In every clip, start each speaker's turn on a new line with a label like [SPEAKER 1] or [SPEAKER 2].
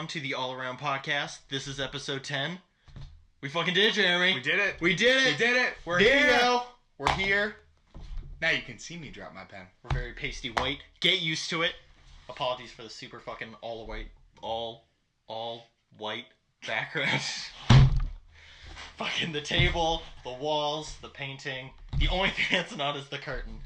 [SPEAKER 1] welcome to the All Around Podcast. This is episode 10. We fucking did it, Jeremy.
[SPEAKER 2] We did it.
[SPEAKER 1] We did it.
[SPEAKER 2] We did it.
[SPEAKER 1] We're here. We're here.
[SPEAKER 2] Now you can see me drop my pen.
[SPEAKER 1] We're very pasty white. Get used to it. Apologies for the super fucking all white background. Fucking the table, the walls, the painting. The only thing that's not is the curtain.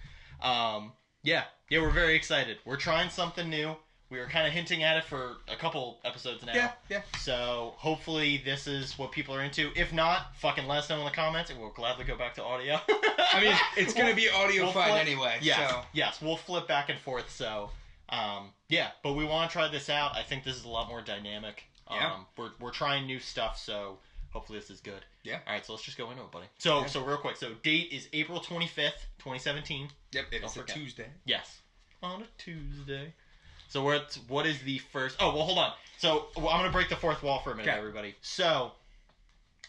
[SPEAKER 1] Yeah, we're very excited. We're trying something new. We were kind of hinting at it for a couple episodes now.
[SPEAKER 2] Yeah.
[SPEAKER 1] So hopefully this is what people are into. If not, fucking let us know in the comments, and we'll gladly go back to audio.
[SPEAKER 2] I mean, it's going to be audio-fied anyway.
[SPEAKER 1] Yes,
[SPEAKER 2] so.
[SPEAKER 1] yes, we'll flip back and forth. So, yeah, but we want to try this out. I think this is a lot more dynamic. We're trying new stuff, so hopefully this is good.
[SPEAKER 2] Yeah.
[SPEAKER 1] All right, so let's just go into it, buddy. So real quick. So date is April 25th, 2017.
[SPEAKER 2] Yep, it's a Tuesday.
[SPEAKER 1] Yes, on a Tuesday. So what is the first... Oh, well, hold on. So I'm going to break the fourth wall for a minute, everybody. So,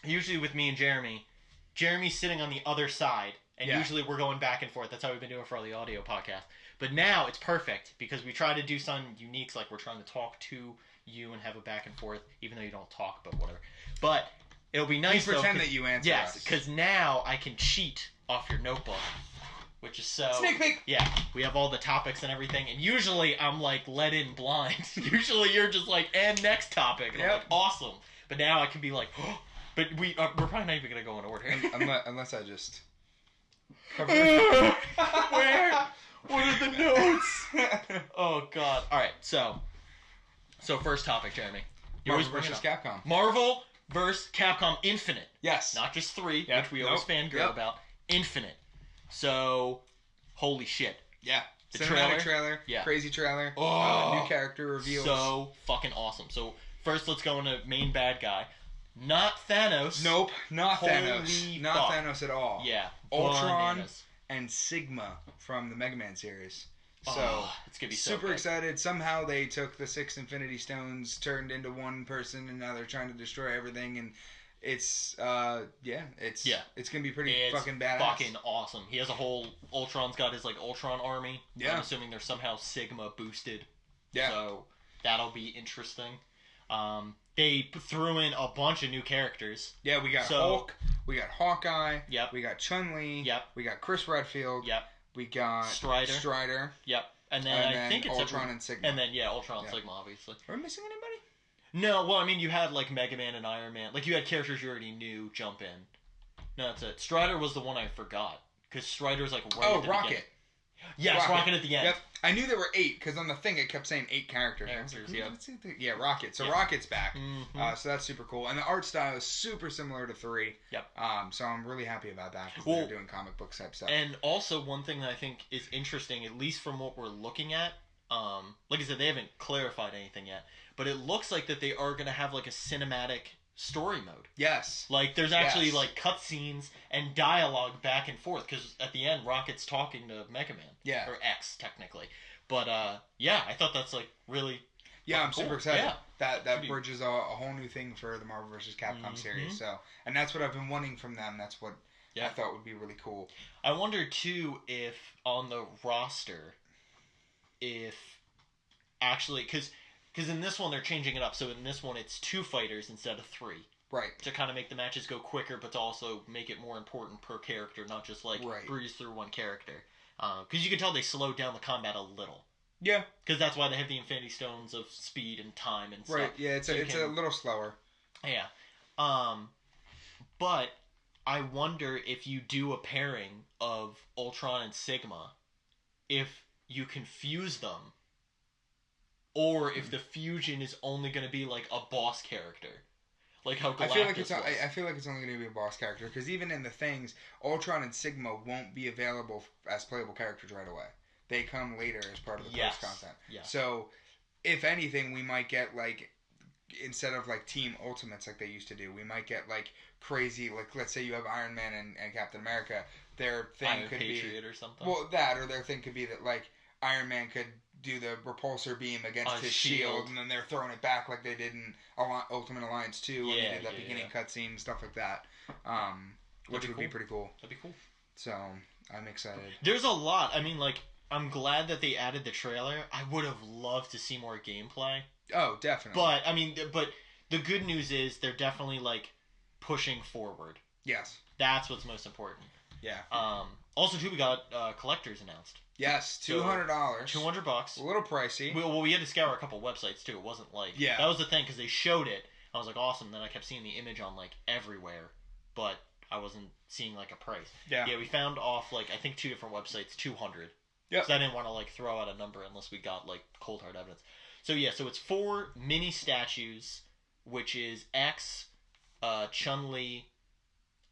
[SPEAKER 1] usually with me and Jeremy's sitting on the other side, and usually we're going back and forth. That's how we've been doing for all the audio podcasts. But now it's perfect, because we try to do something unique, like we're trying to talk to you and have a back and forth, even though you don't talk, but whatever. But it'll be nice,
[SPEAKER 2] though. Pretend that you answer us.
[SPEAKER 1] Yes, because now I can cheat off your notebook. Which is so...
[SPEAKER 2] Sneak peek!
[SPEAKER 1] Yeah, we have all the topics and everything, and usually I'm, like, let in blind. Usually you're just like, and next topic. And I'm like, awesome. But now I can be like, oh, but we're probably not even going to go in order.
[SPEAKER 2] Unless I just... cover
[SPEAKER 1] Where? What are the notes? Oh, God. All right, so first topic, Jeremy.
[SPEAKER 2] Marvel vs. Capcom.
[SPEAKER 1] Marvel vs. Capcom Infinite.
[SPEAKER 2] Yes.
[SPEAKER 1] Not just 3, which we always fangirl about. Infinite. So, holy shit.
[SPEAKER 2] Yeah.
[SPEAKER 1] The
[SPEAKER 2] Cinematic trailer.
[SPEAKER 1] Yeah.
[SPEAKER 2] Crazy trailer. New character reveals.
[SPEAKER 1] So fucking awesome. So, first let's go into main bad guy. Not Thanos.
[SPEAKER 2] Nope. Not
[SPEAKER 1] Holy
[SPEAKER 2] Thanos. Not
[SPEAKER 1] fuck.
[SPEAKER 2] Thanos at all.
[SPEAKER 1] Yeah.
[SPEAKER 2] Ultron
[SPEAKER 1] Bananas.
[SPEAKER 2] and Sigma from the Mega Man series. So,
[SPEAKER 1] it's going to be so
[SPEAKER 2] super
[SPEAKER 1] good.
[SPEAKER 2] excited. Somehow they took the 6 Infinity Stones, turned into one person, and now they're trying to destroy everything, and it's gonna be pretty fucking badass.
[SPEAKER 1] Fucking awesome. He has a whole Ultron's got his like Ultron army.
[SPEAKER 2] Yeah.
[SPEAKER 1] I'm assuming they're somehow Sigma boosted.
[SPEAKER 2] Yeah.
[SPEAKER 1] So that'll be interesting. They threw in a bunch of new characters.
[SPEAKER 2] Yeah, we got Hulk, we got Hawkeye,
[SPEAKER 1] yep.
[SPEAKER 2] We got Chun-Li,
[SPEAKER 1] yep.
[SPEAKER 2] We got Chris Redfield,
[SPEAKER 1] yep.
[SPEAKER 2] We got
[SPEAKER 1] Strider. Yep. And then I think it's
[SPEAKER 2] Ultron and Sigma.
[SPEAKER 1] And then Ultron and Sigma obviously.
[SPEAKER 2] Are we missing anybody?
[SPEAKER 1] No, well, I mean, you had, like, Mega Man and Iron Man. Like, you had characters you already knew jump in. No, that's it. Strider was the one I forgot. Because Strider's, like, right at the
[SPEAKER 2] Rocket.
[SPEAKER 1] beginning. Yes, Rocket at the end.
[SPEAKER 2] Yep. I knew there were 8, because on the thing it kept saying 8 characters. Yeah, Rocket. So Rocket's back. Mm-hmm. So that's super cool. And the art style is super similar to 3.
[SPEAKER 1] Yep.
[SPEAKER 2] So I'm really happy about that, because they're doing comic book type stuff.
[SPEAKER 1] And also, one thing that I think is interesting, at least from what we're looking at, like I said, they haven't clarified anything yet, but it looks like that they are going to have, like, a cinematic story mode.
[SPEAKER 2] Yes.
[SPEAKER 1] Like, there's actually, like, cutscenes and dialogue back and forth, because at the end, Rocket's talking to Mega Man.
[SPEAKER 2] Yeah.
[SPEAKER 1] Or X, technically. But, yeah, I thought that's, like, really...
[SPEAKER 2] Yeah, I'm super excited.
[SPEAKER 1] Yeah.
[SPEAKER 2] That bridges a whole new thing for the Marvel vs. Capcom series. So, and that's what I've been wanting from them. That's what I thought would be really cool.
[SPEAKER 1] I wonder, too, if on the roster... if actually, because in this one they're changing it up, so in this one it's 2 fighters instead of 3.
[SPEAKER 2] Right.
[SPEAKER 1] To kind of make the matches go quicker, but to also make it more important per character, not just like breeze through one character. Because you can tell they slowed down the combat a little.
[SPEAKER 2] Yeah.
[SPEAKER 1] Because that's why they have the Infinity Stones of speed and time and stuff.
[SPEAKER 2] Right, yeah, it's a little slower.
[SPEAKER 1] Yeah. But I wonder if you do a pairing of Ultron and Sigma, if you confuse them, or if the fusion is only going to be like a boss character, like how Galactus
[SPEAKER 2] I feel like it's only going to be a boss character, because even in the things, Ultron and Sigma won't be available as playable characters right away. They come later as part of the post content. Yeah. So, if anything, we might get like, instead of like Team Ultimates like they used to do, we might get like crazy, like let's say you have Iron Man and Captain America, their thing
[SPEAKER 1] Iron
[SPEAKER 2] could
[SPEAKER 1] Patriot
[SPEAKER 2] be
[SPEAKER 1] or something.
[SPEAKER 2] Well, that, or their thing could be that like Iron Man could do the repulsor beam against his shield, and then they're throwing it back like they did in Ultimate Alliance 2 when they did that beginning cutscene, stuff like that, which would be pretty cool.
[SPEAKER 1] That'd be cool.
[SPEAKER 2] So, I'm excited.
[SPEAKER 1] There's a lot. I mean, like, I'm glad that they added the trailer. I would have loved to see more gameplay.
[SPEAKER 2] Oh, definitely.
[SPEAKER 1] But I mean, but the good news is they're definitely like pushing forward.
[SPEAKER 2] Yes.
[SPEAKER 1] That's what's most important.
[SPEAKER 2] Yeah.
[SPEAKER 1] Also, too, we got collectors announced.
[SPEAKER 2] Yes, $200.
[SPEAKER 1] $200.
[SPEAKER 2] A little pricey.
[SPEAKER 1] We had to scour a couple websites too. It wasn't like that was the thing because they showed it. I was like, awesome. Then I kept seeing the image on like everywhere, but I wasn't seeing like a price.
[SPEAKER 2] Yeah.
[SPEAKER 1] Yeah, we found off like I think 2 different websites, 200.
[SPEAKER 2] Yep.
[SPEAKER 1] So I didn't want to like throw out a number unless we got like cold hard evidence. So yeah, so it's 4 mini statues, which is X, Chun-Li,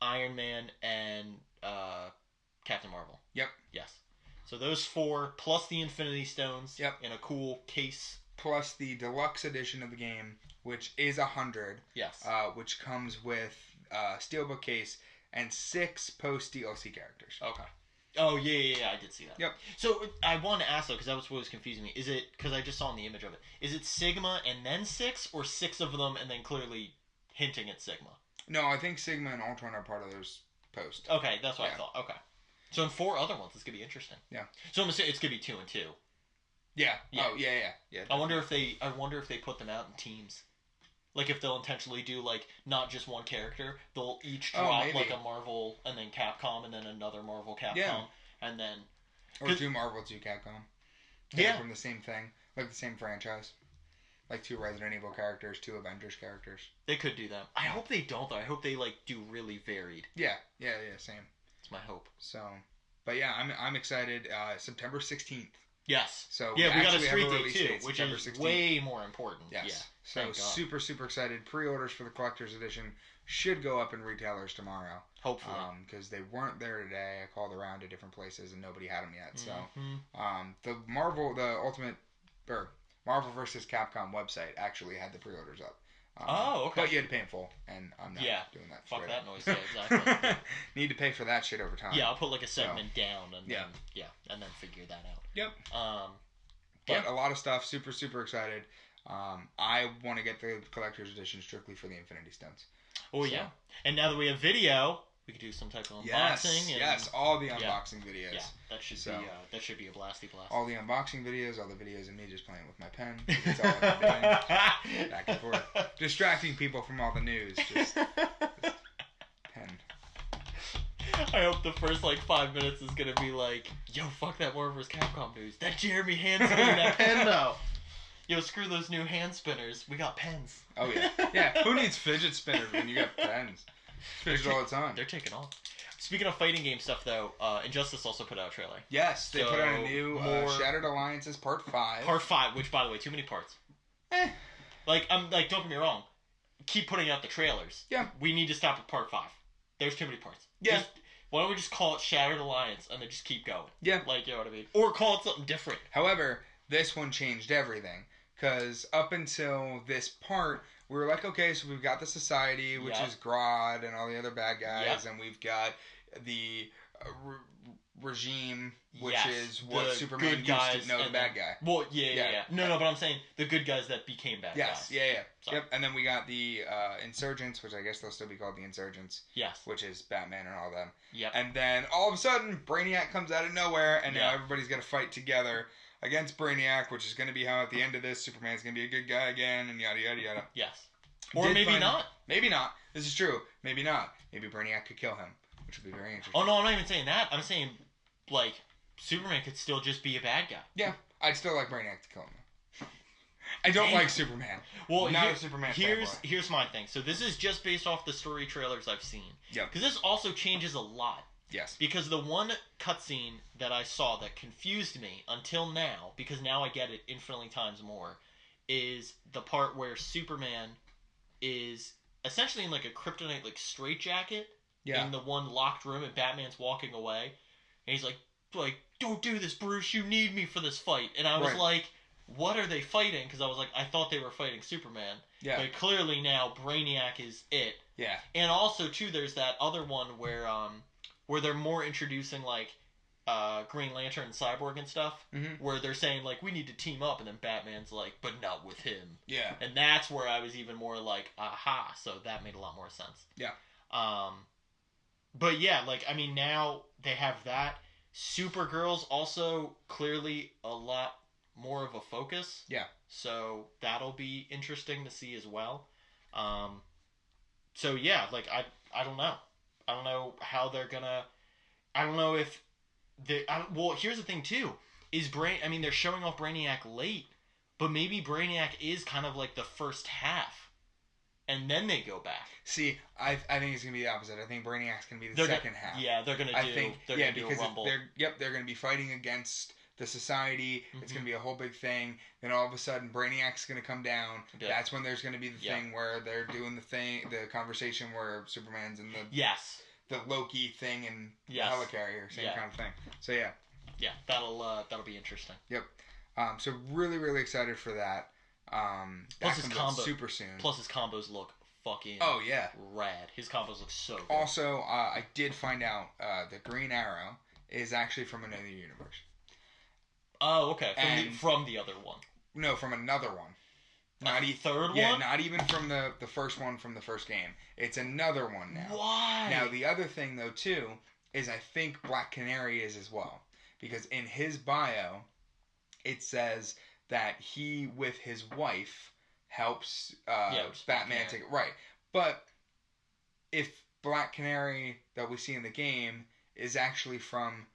[SPEAKER 1] Iron Man, and Captain Marvel.
[SPEAKER 2] Yep.
[SPEAKER 1] Yes. So those 4 plus the Infinity Stones.
[SPEAKER 2] Yep.
[SPEAKER 1] In a cool case.
[SPEAKER 2] Plus the deluxe edition of the game, which is 100.
[SPEAKER 1] Yes.
[SPEAKER 2] Which comes with steelbook case and 6 post DLC characters.
[SPEAKER 1] Okay. Oh yeah, I did see that.
[SPEAKER 2] Yep.
[SPEAKER 1] So I wanted to ask though, because that was what was confusing me. Is it because I just saw in the image of it? Is it Sigma and then 6, or 6 of them and then clearly hinting at Sigma?
[SPEAKER 2] No, I think Sigma and Ultron are part of those posts.
[SPEAKER 1] Okay, that's what I thought. Okay. So in 4 other ones, it's gonna be interesting.
[SPEAKER 2] Yeah.
[SPEAKER 1] So I'm gonna say it's gonna be 2 and 2.
[SPEAKER 2] Yeah.
[SPEAKER 1] Yeah.
[SPEAKER 2] Oh yeah.
[SPEAKER 1] I wonder if they put them out in teams. Like if they'll intentionally do like not just one character, they'll each drop like a Marvel and then Capcom and then another Marvel Capcom and then
[SPEAKER 2] or 2 Marvel, 2 Capcom. From the same thing, like the same franchise. Like 2 Resident Evil characters, 2 Avengers characters.
[SPEAKER 1] They could do that. I hope they don't though. I hope they like do really varied.
[SPEAKER 2] Yeah, same.
[SPEAKER 1] It's my hope.
[SPEAKER 2] So, but yeah, I'm excited. September 16th.
[SPEAKER 1] Yes.
[SPEAKER 2] So
[SPEAKER 1] we got a street date too, which is 16th. Way more important.
[SPEAKER 2] Yes.
[SPEAKER 1] Yeah.
[SPEAKER 2] So super excited. Pre-orders for the collector's edition should go up in retailers tomorrow.
[SPEAKER 1] Hopefully.
[SPEAKER 2] Because they weren't there today. I called around to different places and nobody had them yet. So, the Marvel vs. Capcom website actually had the pre-orders up.
[SPEAKER 1] Okay.
[SPEAKER 2] But you had to pay in full, and I'm not doing that.
[SPEAKER 1] Fuck that noise. Yeah, exactly.
[SPEAKER 2] Need to pay for that shit over time.
[SPEAKER 1] Yeah, I'll put like a segment down and then and then figure that out.
[SPEAKER 2] Yep. But a lot of stuff. Super excited. I want to get the collector's edition strictly for the Infinity Stones.
[SPEAKER 1] Oh yeah. And now that we have video, we could do some type of unboxing.
[SPEAKER 2] Yes, all the unboxing videos.
[SPEAKER 1] Yeah, that should be a blasty blast.
[SPEAKER 2] All the unboxing videos, all the videos of me just playing with my pen. That's all I've been doing. Back and forth. Distracting people from all the news. Just pen.
[SPEAKER 1] I hope the first 5 minutes is gonna be like, yo, fuck that Marvel vs. Capcom news. That Jeremy hand spinning that pen though. Yo, screw those new hand spinners. We got pens.
[SPEAKER 2] Oh yeah. Yeah. Who needs fidget spinners when you got pens? Fidget all the time.
[SPEAKER 1] They're taking off. Speaking of fighting game stuff, though, Injustice also put out a trailer.
[SPEAKER 2] Yes, they put out a new Shattered Alliances Part 5.
[SPEAKER 1] Part 5, which, by the way, too many parts. Don't get me wrong. Keep putting out the trailers.
[SPEAKER 2] Yeah.
[SPEAKER 1] We need to stop at Part 5. There's too many parts.
[SPEAKER 2] Yeah.
[SPEAKER 1] Why don't we just call it Shattered Alliance and then just keep going?
[SPEAKER 2] Yeah.
[SPEAKER 1] You know what I mean? Or call it something different.
[SPEAKER 2] However, this one changed everything. Because up until this part, we were like, okay, so we've got the Society, which is Grodd and all the other bad guys, and we've got the regime, which is what Superman used to know the bad guy.
[SPEAKER 1] Well, yeah. No, but I'm saying the good guys that became bad guys.
[SPEAKER 2] Yeah. Yep, and then we got the Insurgents, which I guess they'll still be called the Insurgents.
[SPEAKER 1] Yes.
[SPEAKER 2] Which is Batman and all them.
[SPEAKER 1] Yep.
[SPEAKER 2] And then all of a sudden, Brainiac comes out of nowhere, and now everybody's got to fight together against Brainiac, which is going to be how at the end of this, Superman's going to be a good guy again, and yada yada yada.
[SPEAKER 1] Yes. Or maybe not.
[SPEAKER 2] Maybe not. This is true. Maybe not. Maybe Brainiac could kill him, which would be very interesting.
[SPEAKER 1] Oh, no, I'm not even saying that. I'm saying, Superman could still just be a bad guy.
[SPEAKER 2] Yeah. I'd still like Brainiac to kill him. I don't like Superman.
[SPEAKER 1] Well,
[SPEAKER 2] not a Superman fanboy.
[SPEAKER 1] Here's my thing. So this is just based off the story trailers I've seen.
[SPEAKER 2] Yeah.
[SPEAKER 1] Because this also changes a lot.
[SPEAKER 2] Yes.
[SPEAKER 1] Because the one cutscene that I saw that confused me until now, because now I get it infinitely times more, is the part where Superman is essentially in a kryptonite straitjacket in the one locked room, and Batman's walking away, and he's like, don't do this, Bruce. You need me for this fight. And I was like, what are they fighting? Because I was like, I thought they were fighting Superman.
[SPEAKER 2] Yeah.
[SPEAKER 1] But clearly now Brainiac is it.
[SPEAKER 2] Yeah.
[SPEAKER 1] And also too, there's that other one where they're more introducing Green Lantern and Cyborg and stuff, where they're saying we need to team up, and then Batman's like, but not with him.
[SPEAKER 2] Yeah.
[SPEAKER 1] And that's where I was even more like, aha, so that made a lot more sense.
[SPEAKER 2] Yeah.
[SPEAKER 1] But yeah, now they have that. Supergirl's also clearly a lot more of a focus.
[SPEAKER 2] Yeah.
[SPEAKER 1] So that'll be interesting to see as well. So yeah, like I don't know. I don't know how they're gonna. I don't know if they. Well, here's the thing too. I mean, they're showing off Brainiac late, but maybe Brainiac is kind of like the first half, and then they go back.
[SPEAKER 2] See, I think it's gonna be the opposite. I think Brainiac's gonna be the second half.
[SPEAKER 1] Yeah, they're gonna do. They're gonna do a rumble.
[SPEAKER 2] They're gonna be fighting against the society. Mm-hmm. It's gonna be a whole big thing. Then all of a sudden, Brainiac's gonna come down. Yeah. That's when there's gonna be the thing where they're doing the conversation where Superman's in the Loki thing and the helicarrier, same kind of thing. So yeah.
[SPEAKER 1] Yeah, that'll be interesting.
[SPEAKER 2] Yep. So really, really excited for that.
[SPEAKER 1] Plus his combo
[SPEAKER 2] super soon.
[SPEAKER 1] Plus his combos look fucking rad. His combos look so good.
[SPEAKER 2] Also, I did find out the Green Arrow is actually from another universe.
[SPEAKER 1] Oh, okay. From the other one.
[SPEAKER 2] No, from another one.
[SPEAKER 1] Not the third one?
[SPEAKER 2] Yeah, not even from the first one from the first game. It's another one now.
[SPEAKER 1] Why?
[SPEAKER 2] Now, the other thing, though, too, is I think Black Canary is as well. Because in his bio, it says that he, with his wife, helps Batman take it. Right. But if Black Canary that we see in the game is actually from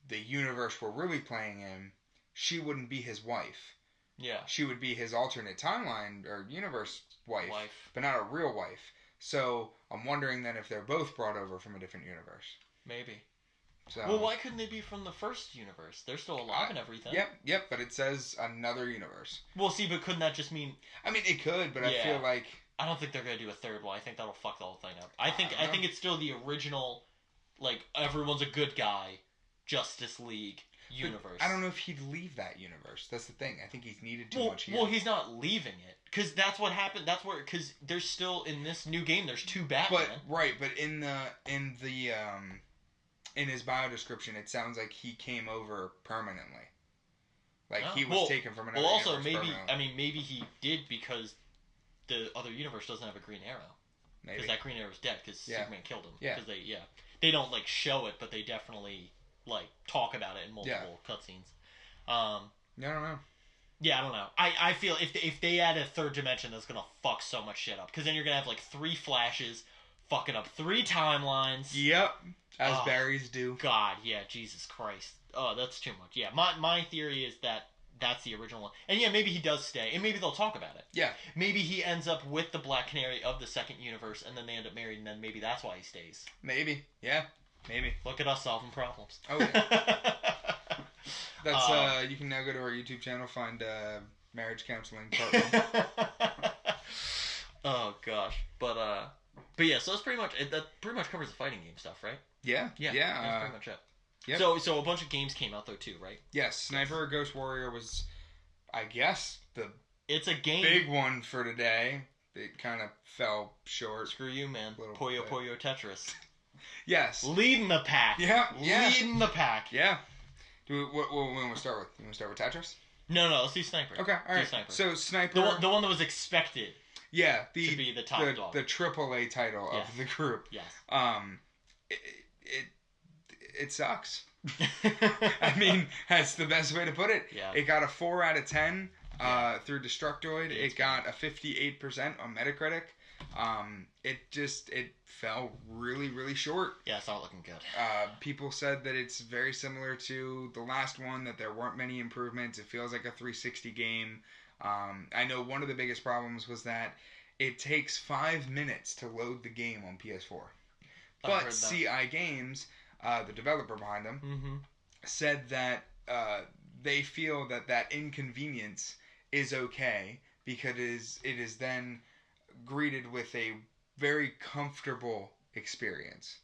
[SPEAKER 2] the universe we're really playing in, she wouldn't be his wife.
[SPEAKER 1] Yeah.
[SPEAKER 2] She would be his alternate timeline or universe wife. But not a real wife. So I'm wondering then if they're both brought over from a different universe.
[SPEAKER 1] Maybe.
[SPEAKER 2] So,
[SPEAKER 1] well, why couldn't they be from the first universe? They're still alive and everything.
[SPEAKER 2] Yep, but it says another universe.
[SPEAKER 1] Well, see, but couldn't that just mean...
[SPEAKER 2] I mean, it could, but I feel like...
[SPEAKER 1] I don't think they're going to do a third one. I think that'll fuck the whole thing up. I think it's still the original, like, everyone's a good guy, Justice League universe.
[SPEAKER 2] But I don't know if he'd leave that universe. That's the thing. I think he's needed too much here.
[SPEAKER 1] Well, he's not leaving it. Because that's what happened. That's where... Because there's still, in this new game, there's two Batman.
[SPEAKER 2] But in his bio description, it sounds like he came over permanently. Like, he was taken from another universe. Well, also,
[SPEAKER 1] maybe he did because the other universe doesn't have a Green Arrow. Maybe. Because that Green Arrow's dead because Superman killed him. Yeah. Because they don't, like, show it, but they definitely, like, talk about it in multiple cutscenes.
[SPEAKER 2] I don't know.
[SPEAKER 1] Yeah, I don't know. I feel if they add a third dimension, that's going to fuck so much shit up. Because then you're going to have, like, 3 Flashes fucking up 3 timelines.
[SPEAKER 2] Yep. As berries do.
[SPEAKER 1] God, yeah, Jesus Christ. Oh, that's too much. Yeah, my theory is that that's the original one. And yeah, maybe he does stay. And maybe they'll talk about it.
[SPEAKER 2] Yeah.
[SPEAKER 1] Maybe he ends up with the Black Canary of the second universe, and then they end up married, and then maybe that's why he stays.
[SPEAKER 2] Maybe. Yeah. Maybe.
[SPEAKER 1] Look at us solving problems.
[SPEAKER 2] Oh, yeah. That's, you can now go to our YouTube channel, find Marriage Counseling Part 1.
[SPEAKER 1] Oh, gosh. But yeah, so that's pretty much it. That pretty much covers the fighting game stuff, right?
[SPEAKER 2] Yeah.
[SPEAKER 1] That's pretty much it.
[SPEAKER 2] Yep.
[SPEAKER 1] So a bunch of games came out though too, right?
[SPEAKER 2] Yes, Sniper Ghost Warrior was, I guess,
[SPEAKER 1] it's a game
[SPEAKER 2] big one for today. It kind of fell short.
[SPEAKER 1] Screw you, man. Puyo Tetris.
[SPEAKER 2] Yes.
[SPEAKER 1] Leading the pack.
[SPEAKER 2] Yeah.
[SPEAKER 1] Leading the pack.
[SPEAKER 2] Yeah. What we want to start with? You want to start with Tetris?
[SPEAKER 1] No. Let's do Sniper.
[SPEAKER 2] Okay. All right.
[SPEAKER 1] Sniper.
[SPEAKER 2] So Sniper.
[SPEAKER 1] The one that was expected.
[SPEAKER 2] Yeah.
[SPEAKER 1] To be the top dog.
[SPEAKER 2] The AAA title of the group.
[SPEAKER 1] Yes.
[SPEAKER 2] It sucks. I mean, that's the best way to put it.
[SPEAKER 1] Yeah.
[SPEAKER 2] It got a 4 out of 10 through Destructoid. It got a 58% on Metacritic. It fell really, really short.
[SPEAKER 1] Yeah, it's not looking good.
[SPEAKER 2] People said that it's very similar to the last one, that there weren't many improvements. It feels like a 360 game. I know one of the biggest problems was that it takes 5 minutes to load the game on PS4. But CI Games, the developer behind them, said that they feel that inconvenience is okay because it is then greeted with a very comfortable experience.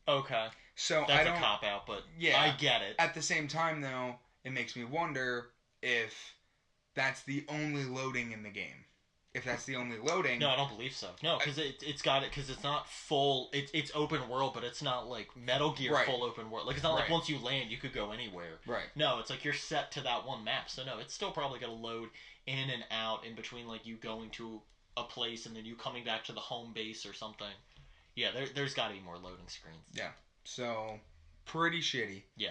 [SPEAKER 1] Okay.
[SPEAKER 2] So
[SPEAKER 1] that's a cop-out, but I get it.
[SPEAKER 2] At the same time, though, it makes me wonder if that's the only loading in the game. If that's the only loading...
[SPEAKER 1] No, I don't believe so. No, because it's got it, because it's not full... It's open world, but it's not like Metal Gear full open world. Like, it's not like once you land, you could go anywhere.
[SPEAKER 2] Right.
[SPEAKER 1] No, it's like you're set to that one map. So no, it's still probably going to load in and out in between, like, you going to a place and then you coming back to the home base or something. Yeah, there's got to be more loading screens.
[SPEAKER 2] Yeah. So, pretty shitty.
[SPEAKER 1] Yeah.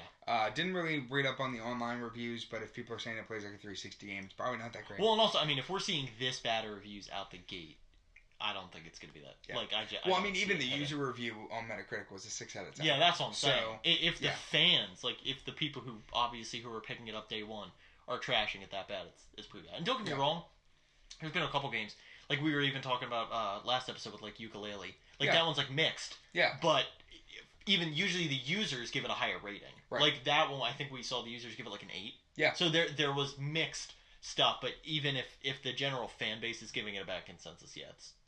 [SPEAKER 2] Didn't really read up on the online reviews, but if people are saying it plays like a 360 game, it's probably not that great.
[SPEAKER 1] Well, and also, I mean, if we're seeing this bad of reviews out the gate, I don't think it's going to be that. Yeah. Like,
[SPEAKER 2] even the user review on Metacritic was a 6 out of 10.
[SPEAKER 1] Yeah, that's what I'm saying. So, if the fans, like, if the people who were picking it up day one are trashing it that bad, it's pretty bad. And don't get me wrong, there's been a couple games, like we were even talking about last episode with, like, Yooka-Laylee. Like, that one's, like, mixed.
[SPEAKER 2] Yeah.
[SPEAKER 1] But even usually the users give it a higher rating.
[SPEAKER 2] Right.
[SPEAKER 1] Like, that one, I think we saw the users give it, like, an 8.
[SPEAKER 2] Yeah.
[SPEAKER 1] So there was mixed stuff, but even if the general fan base is giving it a bad consensus,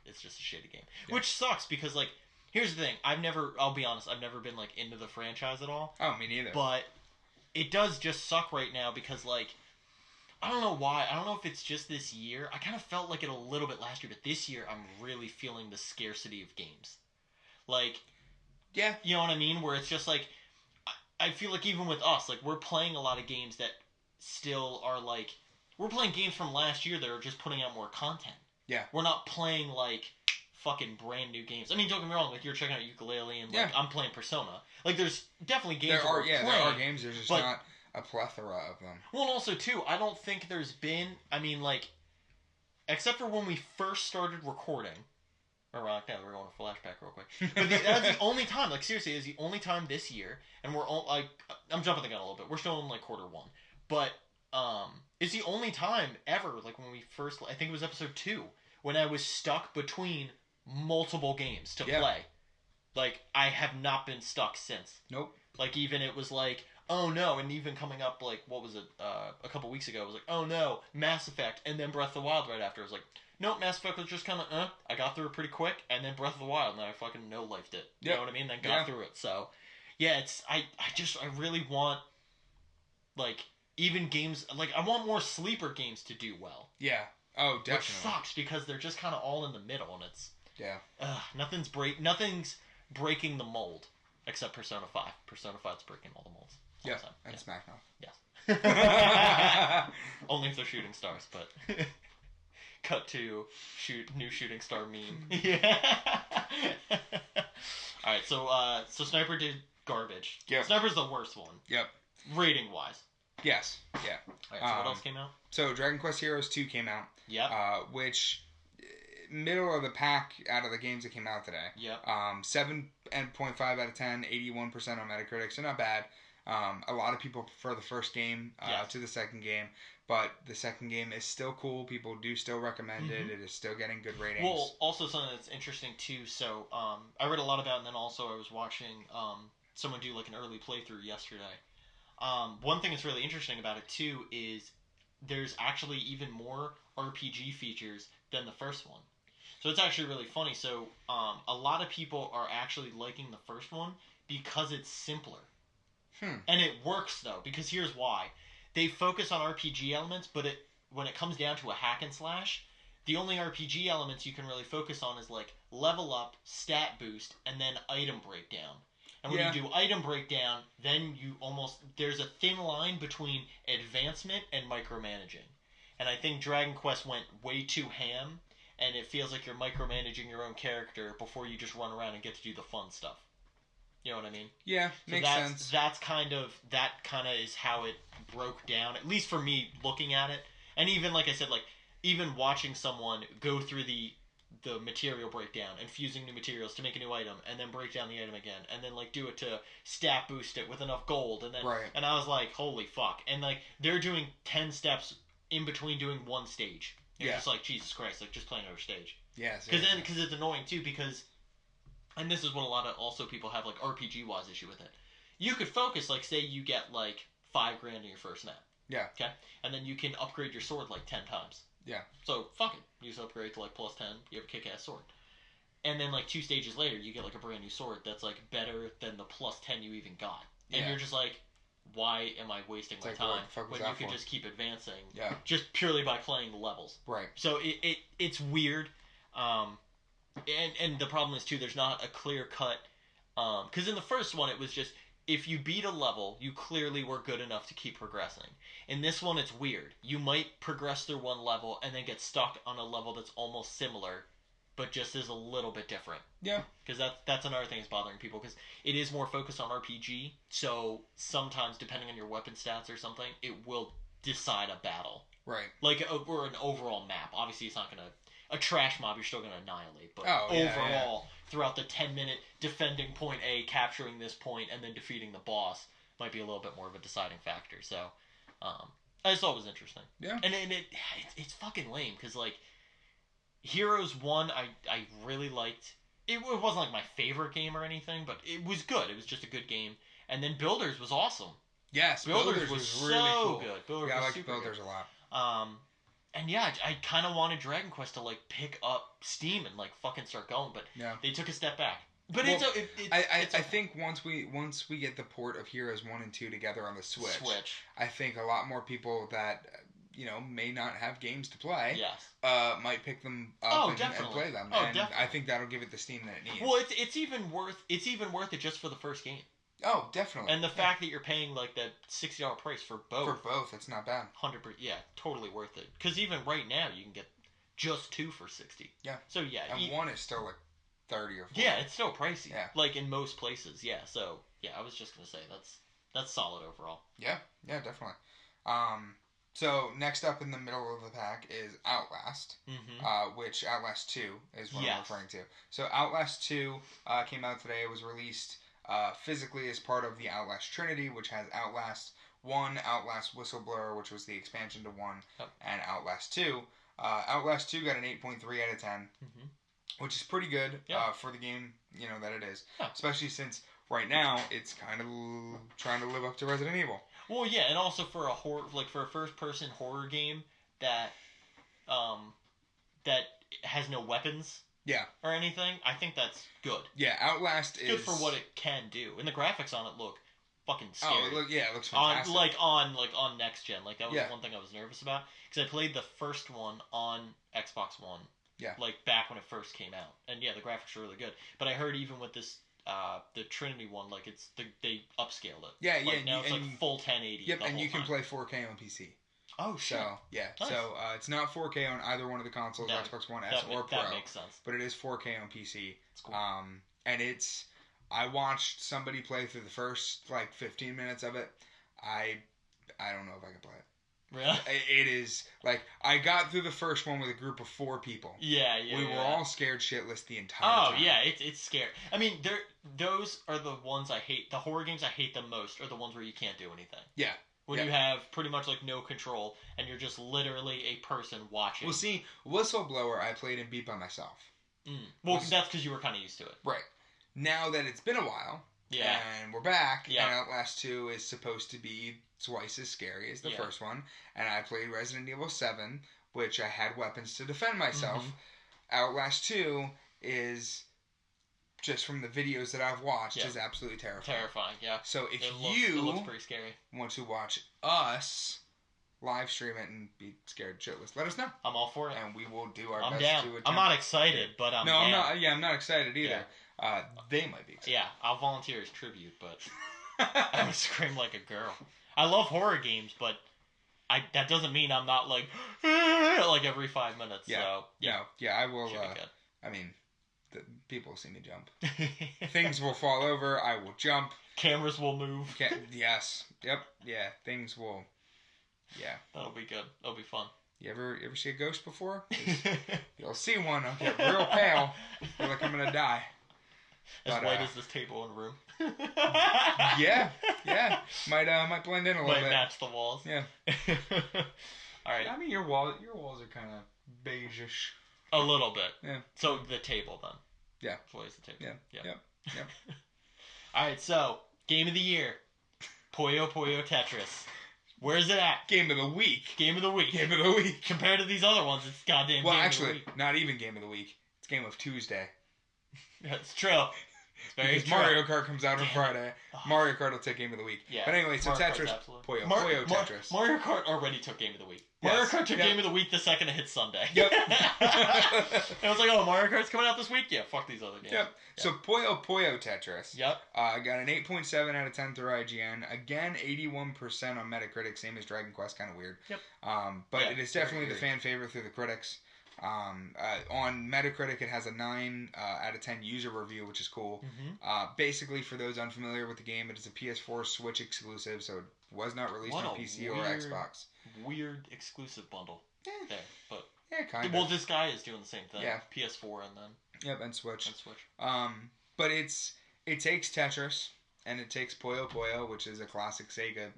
[SPEAKER 1] it's just a shitty game. Yeah. Which sucks, because, like, here's the thing. I'll be honest, I've never been, like, into the franchise at all.
[SPEAKER 2] Oh, me neither.
[SPEAKER 1] But it does just suck right now because, like, I don't know why. I don't know if it's just this year. I kind of felt like it a little bit last year, but this year I'm really feeling the scarcity of games. Like,
[SPEAKER 2] yeah,
[SPEAKER 1] you know what I mean? Where it's just like, I feel like even with us, like, we're playing a lot of games that still are like, we're playing games from last year that are just putting out more content.
[SPEAKER 2] Yeah.
[SPEAKER 1] We're not playing, like, fucking brand new games. I mean, don't get me wrong, like, you're checking out Yooka-Laylee and, like, I'm playing Persona. Like, there's definitely games that we're playing.
[SPEAKER 2] There are games, there's just not a plethora of them.
[SPEAKER 1] Well, and also, too, I don't think there's been, I mean, like, except for when we first started recording, or, yeah, we're going to flashback real quick, but that's the only time, like, seriously, it's the only time this year, and we're, like, I'm jumping the gun a little bit, we're still in, like, quarter one, but, it's the only time ever, like, when we first, I think it was episode 2, when I was stuck between multiple games to play. Like, I have not been stuck since.
[SPEAKER 2] Nope.
[SPEAKER 1] Like, even it was like, oh no, and even coming up, like, what was it, a couple weeks ago, it was like, oh no, Mass Effect, and then Breath of the Wild right after. It was like, nope, Mass Effect was just kind of, I got through it pretty quick, and then Breath of the Wild, and then I fucking no-lifed it. You know what I mean? Then got through it. So, yeah, I really want, like, even games, like, I want more sleeper games to do well.
[SPEAKER 2] Yeah. Oh, definitely.
[SPEAKER 1] Which sucks, because they're just kind of all in the middle, and it's...
[SPEAKER 2] Yeah.
[SPEAKER 1] Nothing's breaking the mold, except Persona 5. Persona 5's breaking all the molds.
[SPEAKER 2] Yeah, and SmackDown.
[SPEAKER 1] Yes. Only if they're shooting stars, but... Cut to new shooting star meme. Yeah. Alright, so Sniper did garbage.
[SPEAKER 2] Yep.
[SPEAKER 1] Sniper's the worst one.
[SPEAKER 2] Yep.
[SPEAKER 1] Rating-wise.
[SPEAKER 2] Yes. Yeah.
[SPEAKER 1] Alright, so what else came out?
[SPEAKER 2] So Dragon Quest Heroes 2 came out.
[SPEAKER 1] Yep.
[SPEAKER 2] Which, middle of the pack out of the games that came out today.
[SPEAKER 1] Yep.
[SPEAKER 2] 7.5 out of 10, 81% on Metacritic, so not bad. A lot of people prefer the first game to the second game, but the second game is still cool. People do still recommend it. It is still getting good ratings.
[SPEAKER 1] Well, also something that's interesting too, so I read a lot about it, and then also I was watching someone do like an early playthrough yesterday. One thing that's really interesting about it too is there's actually even more RPG features than the first one. So it's actually really funny. So a lot of people are actually liking the first one because it's simpler. And it works though, because here's why. They focus on RPG elements, but when it comes down to a hack and slash, the only RPG elements you can really focus on is like level up, stat boost, and then item breakdown. And when you do item breakdown, then there's a thin line between advancement and micromanaging. And I think Dragon Quest went way too ham, and it feels like you're micromanaging your own character before you just run around and get to do the fun stuff. You know what I mean?
[SPEAKER 2] Yeah, makes sense.
[SPEAKER 1] That kind of is how it broke down, at least for me looking at it. And even, like I said, like, even watching someone go through the material breakdown and fusing new materials to make a new item, and then break down the item again, and then like do it to stat boost it with enough gold, and then and I was like, holy fuck. And like they're doing 10 steps in between doing one stage. You're just like, Jesus Christ, like just playing another stage.
[SPEAKER 2] Yes.
[SPEAKER 1] Because it's annoying too, because, and this is what a lot of also people have like RPG wise issue with it. You could focus, like say you get like $5,000 in your first map.
[SPEAKER 2] Yeah.
[SPEAKER 1] Okay? And then you can upgrade your sword like 10 times.
[SPEAKER 2] Yeah.
[SPEAKER 1] So, fuck it. You just upgrade to, like, plus 10. You have a kick-ass sword. And then, like, 2 stages later, you get, like, a brand new sword that's, like, better than the plus 10 you even got. And you're just like, why am I wasting my time when you could just keep advancing just purely by playing the levels?
[SPEAKER 2] Right.
[SPEAKER 1] So, it's weird. And the problem is, too, there's not a clear-cut... Because in the first one, it was just... If you beat a level, you clearly were good enough to keep progressing. In this one, it's weird. You might progress through one level and then get stuck on a level that's almost similar but just is a little bit different.
[SPEAKER 2] Yeah.
[SPEAKER 1] Because that's another thing that's bothering people, because it is more focused on RPG, so sometimes, depending on your weapon stats or something, it will decide a battle.
[SPEAKER 2] Right.
[SPEAKER 1] Like, or an overall map. Obviously, it's not going to... A trash mob, you're still going to annihilate, but overall, throughout the 10-minute defending point A, capturing this point, and then defeating the boss, might be a little bit more of a deciding factor, so... I just thought it was interesting.
[SPEAKER 2] Yeah.
[SPEAKER 1] And it's fucking lame, because, like, Heroes 1, I really liked. It wasn't, like, my favorite game or anything, but it was good. It was just a good game. And then Builders was awesome.
[SPEAKER 2] Yes, Builders was really cool.
[SPEAKER 1] Good. Builders
[SPEAKER 2] I
[SPEAKER 1] was
[SPEAKER 2] like
[SPEAKER 1] super
[SPEAKER 2] Builders
[SPEAKER 1] good.
[SPEAKER 2] a lot.
[SPEAKER 1] And yeah, I kind of wanted Dragon Quest to, like, pick up steam and, like, fucking start going, but they took a step back. But
[SPEAKER 2] well,
[SPEAKER 1] it's
[SPEAKER 2] I think once we get the port of Heroes 1 and 2 together on the Switch, I think a lot more people that may not have games to play, might pick them up and play them. And definitely. I think that'll give it the steam that it needs.
[SPEAKER 1] Well, it's even worth it just for the first game.
[SPEAKER 2] Oh, definitely.
[SPEAKER 1] And the fact that you're paying like that $60 price for both.
[SPEAKER 2] For both, it's not bad.
[SPEAKER 1] 100%, yeah, totally worth it. Because even right now, you can get just 2 for $60.
[SPEAKER 2] Yeah.
[SPEAKER 1] So yeah,
[SPEAKER 2] and 1 is still like 30 or 40.
[SPEAKER 1] Yeah, it's still pricey.
[SPEAKER 2] Yeah.
[SPEAKER 1] Like in most places, yeah. So yeah, I was just gonna say that's solid overall.
[SPEAKER 2] Yeah, definitely. So next up in the middle of the pack is Outlast, which Outlast 2 is what I'm referring to. So Outlast 2 came out today. It was released physically as part of the Outlast Trinity, which has Outlast 1, Outlast Whistleblower, which was the expansion to 1, and Outlast 2. Outlast 2 got an 8.3 out of 10, which is pretty good for the game, that it is. Yeah. Especially since right now it's kind of trying to live up to Resident Evil.
[SPEAKER 1] Well, yeah, and also for a first-person horror game that has no weapons. Yeah. Or anything, I think that's good.
[SPEAKER 2] Yeah, Outlast is
[SPEAKER 1] good for what it can do, and the graphics on it look fucking scary.
[SPEAKER 2] Oh, it looks fantastic.
[SPEAKER 1] On next gen, like that was one thing I was nervous about, because I played the first one on Xbox One. Yeah. Like back when it first came out, and yeah, the graphics are really good. But I heard even with this, the Trinity one, like they upscaled it.
[SPEAKER 2] Yeah,
[SPEAKER 1] now it's like full 1080.
[SPEAKER 2] Yep, and you can play 4K on PC.
[SPEAKER 1] Oh, shit.
[SPEAKER 2] So, yeah. Nice. So, it's not 4K on either one of the consoles, Xbox One S or Pro.
[SPEAKER 1] That makes sense.
[SPEAKER 2] But it is 4K on PC.
[SPEAKER 1] It's cool.
[SPEAKER 2] And I watched somebody play through the first, 15 minutes of it. I don't know if I can play it.
[SPEAKER 1] Really?
[SPEAKER 2] It is, I got through the first one with a group of 4 people.
[SPEAKER 1] Yeah.
[SPEAKER 2] We were all scared shitless the entire time.
[SPEAKER 1] Oh, yeah, it's scary. I mean, those are the ones I hate. The horror games I hate the most are the ones where you can't do anything. Yeah. When you have pretty much no control and you're just literally a person watching.
[SPEAKER 2] Well, see, Whistleblower I played and beat by myself.
[SPEAKER 1] Well, that's because you were kind of used to it.
[SPEAKER 2] Right. Now that it's been a while, and we're back, and Outlast 2 is supposed to be twice as scary as the first one, and I played Resident Evil 7, which I had weapons to defend myself. Outlast 2 is... just from the videos that I've watched, is absolutely terrifying.
[SPEAKER 1] Yeah.
[SPEAKER 2] So if
[SPEAKER 1] it looks pretty scary.
[SPEAKER 2] Want to watch us live stream it and be scared shitless, let us know.
[SPEAKER 1] I'm all for it.
[SPEAKER 2] And we will do our
[SPEAKER 1] best
[SPEAKER 2] to attempt.
[SPEAKER 1] I'm not excited, but I'm down.
[SPEAKER 2] I'm not. Yeah, I'm not excited either. Yeah. They might be excited.
[SPEAKER 1] Yeah, I'll volunteer as tribute, but I would scream like a girl. I love horror games, but that doesn't mean I'm not like every 5 minutes.
[SPEAKER 2] Yeah.
[SPEAKER 1] So,
[SPEAKER 2] yeah, I will. I mean... people will see me jump. Things will fall over. I will jump.
[SPEAKER 1] Cameras will move.
[SPEAKER 2] Yes. Yep. Yeah. Things will. Yeah.
[SPEAKER 1] That'll be good. That'll be fun.
[SPEAKER 2] You ever see a ghost before? You'll see one. I'll get real pale. Feel like I'm gonna die.
[SPEAKER 1] As white as this table and room.
[SPEAKER 2] Yeah. Might blend in a little bit.
[SPEAKER 1] Might match the walls.
[SPEAKER 2] Yeah.
[SPEAKER 1] All right.
[SPEAKER 2] I mean, your walls are kind of beige-ish.
[SPEAKER 1] A little bit.
[SPEAKER 2] Yeah.
[SPEAKER 1] So the table then.
[SPEAKER 2] Yeah.
[SPEAKER 1] What is the table?
[SPEAKER 2] Yeah. Yep.
[SPEAKER 1] All right. So game of the year, Puyo Puyo Tetris. Where's it at?
[SPEAKER 2] Game of the week.
[SPEAKER 1] Game of the week.
[SPEAKER 2] Game of the week.
[SPEAKER 1] Compared to these other ones, it's goddamn.
[SPEAKER 2] Well,
[SPEAKER 1] game
[SPEAKER 2] actually,
[SPEAKER 1] of the week.
[SPEAKER 2] Not even game of the week. It's game of Tuesday.
[SPEAKER 1] That's true. Very
[SPEAKER 2] because Mario Kart comes out on Friday. Mario Kart will take game of the week. Yeah. But anyway, so
[SPEAKER 1] Mario
[SPEAKER 2] Tetris, Puyo Tetris.
[SPEAKER 1] Mario Kart already took game of the week. Mario Kart took game of the week the second it hit Sunday.
[SPEAKER 2] Yep.
[SPEAKER 1] I was like, oh, Mario Kart's coming out this week? Yeah, fuck these other games.
[SPEAKER 2] Yep. So Puyo Tetris.
[SPEAKER 1] Yep.
[SPEAKER 2] Got an 8.7 out of 10 through IGN. Again, 81% on Metacritic, same as Dragon Quest, kind of weird.
[SPEAKER 1] Yep.
[SPEAKER 2] But it is definitely the fan favorite through the critics. On Metacritic, it has a 9 out of 10 user review, which is cool.
[SPEAKER 1] Mm-hmm.
[SPEAKER 2] Basically, for those unfamiliar with the game, it is a PS4 Switch exclusive, so it was not released on PC or Xbox.
[SPEAKER 1] Weird exclusive bundle there, but
[SPEAKER 2] kind of.
[SPEAKER 1] Well, this guy is doing the same thing.
[SPEAKER 2] Yeah.
[SPEAKER 1] PS4 and then.
[SPEAKER 2] Yep, and Switch.
[SPEAKER 1] And Switch.
[SPEAKER 2] But it takes Tetris and it takes Puyo Puyo, which is a classic Sega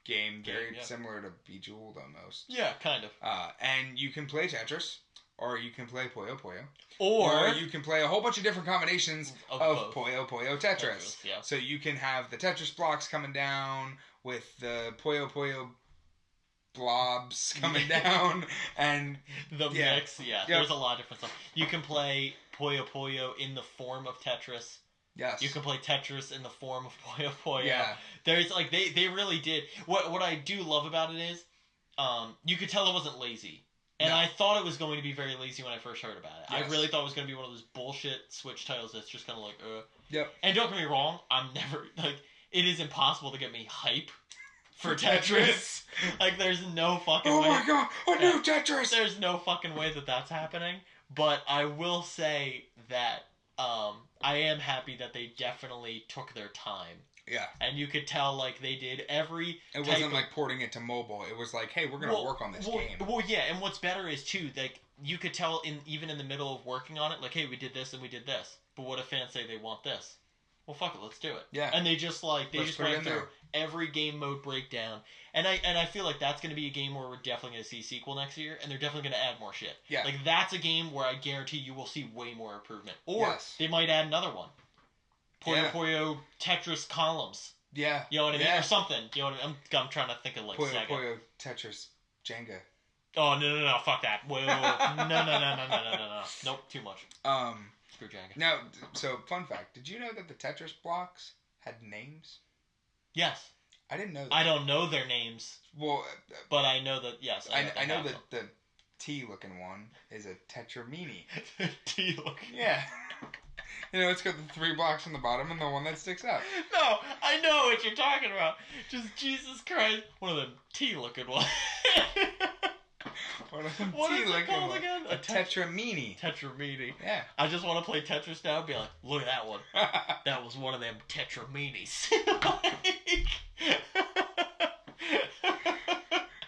[SPEAKER 2] game, very similar to Bejeweled almost.
[SPEAKER 1] Yeah, kind of.
[SPEAKER 2] And you can play Tetris, or you can play Puyo Puyo,
[SPEAKER 1] or
[SPEAKER 2] you can play a whole bunch of different combinations of Puyo Puyo Tetris.
[SPEAKER 1] Yeah.
[SPEAKER 2] So you can have the Tetris blocks coming down with the Puyo Puyo blobs coming down, and
[SPEAKER 1] the mix. Yeah, there's a lot of different stuff. You can play Puyo Puyo in the form of Tetris.
[SPEAKER 2] Yes.
[SPEAKER 1] You can play Tetris in the form of Puyo Puyo.
[SPEAKER 2] Yeah.
[SPEAKER 1] There's like they really did. What I do love about it is, you could tell it wasn't lazy. And I thought it was going to be very lazy when I first heard about it. Yes. I really thought it was going to be one of those bullshit Switch titles that's just kind of like,
[SPEAKER 2] Yep.
[SPEAKER 1] And don't get me wrong, I'm never like it is impossible to get me hype for Tetris. Like, there's no fucking way.
[SPEAKER 2] Oh my god, a new Tetris!
[SPEAKER 1] There's no fucking way that that's happening. But I will say that I am happy that they definitely took their time.
[SPEAKER 2] Yeah.
[SPEAKER 1] And you could tell, like, they did every...
[SPEAKER 2] It wasn't like porting it to mobile. It was like, hey, we're going to work on this game.
[SPEAKER 1] Well, yeah, and what's better is, too, like, you could tell even in the middle of working on it, like, hey, we did this and we did this. But what if fans say they want this? Well, fuck it, let's do it.
[SPEAKER 2] Yeah.
[SPEAKER 1] And they just, like, went through every game mode breakdown. And I feel like that's going to be a game where we're definitely going to see a sequel next year, and they're definitely going to add more shit.
[SPEAKER 2] Yeah.
[SPEAKER 1] Like, that's a game where I guarantee you will see way more improvement. Or they might add another one. Puyo Tetris columns.
[SPEAKER 2] Yeah.
[SPEAKER 1] You know what I mean? Or something. You know what I mean? I'm trying to think of, like, Sega.
[SPEAKER 2] Puyo Tetris Jenga.
[SPEAKER 1] Oh, no. Fuck that. Whoa. No. Nope, too much. Screw Jenga.
[SPEAKER 2] Now, so, fun fact. Did you know that the Tetris blocks had names?
[SPEAKER 1] Yes.
[SPEAKER 2] I didn't know that.
[SPEAKER 1] I don't know their names.
[SPEAKER 2] Well...
[SPEAKER 1] but I know that, yes.
[SPEAKER 2] I know that the T-looking one is a Tetramini.
[SPEAKER 1] T-looking?
[SPEAKER 2] Yeah. You know, it's got the 3 blocks on the bottom and the one that sticks out.
[SPEAKER 1] No, I know what you're talking about. Just Jesus Christ. One of them T-looking ones.
[SPEAKER 2] One of them
[SPEAKER 1] what is it called again?
[SPEAKER 2] A Tetramini.
[SPEAKER 1] Tetramini.
[SPEAKER 2] Yeah.
[SPEAKER 1] I just want to play Tetris now and be like, look at that one. That was one of them Tetraminis.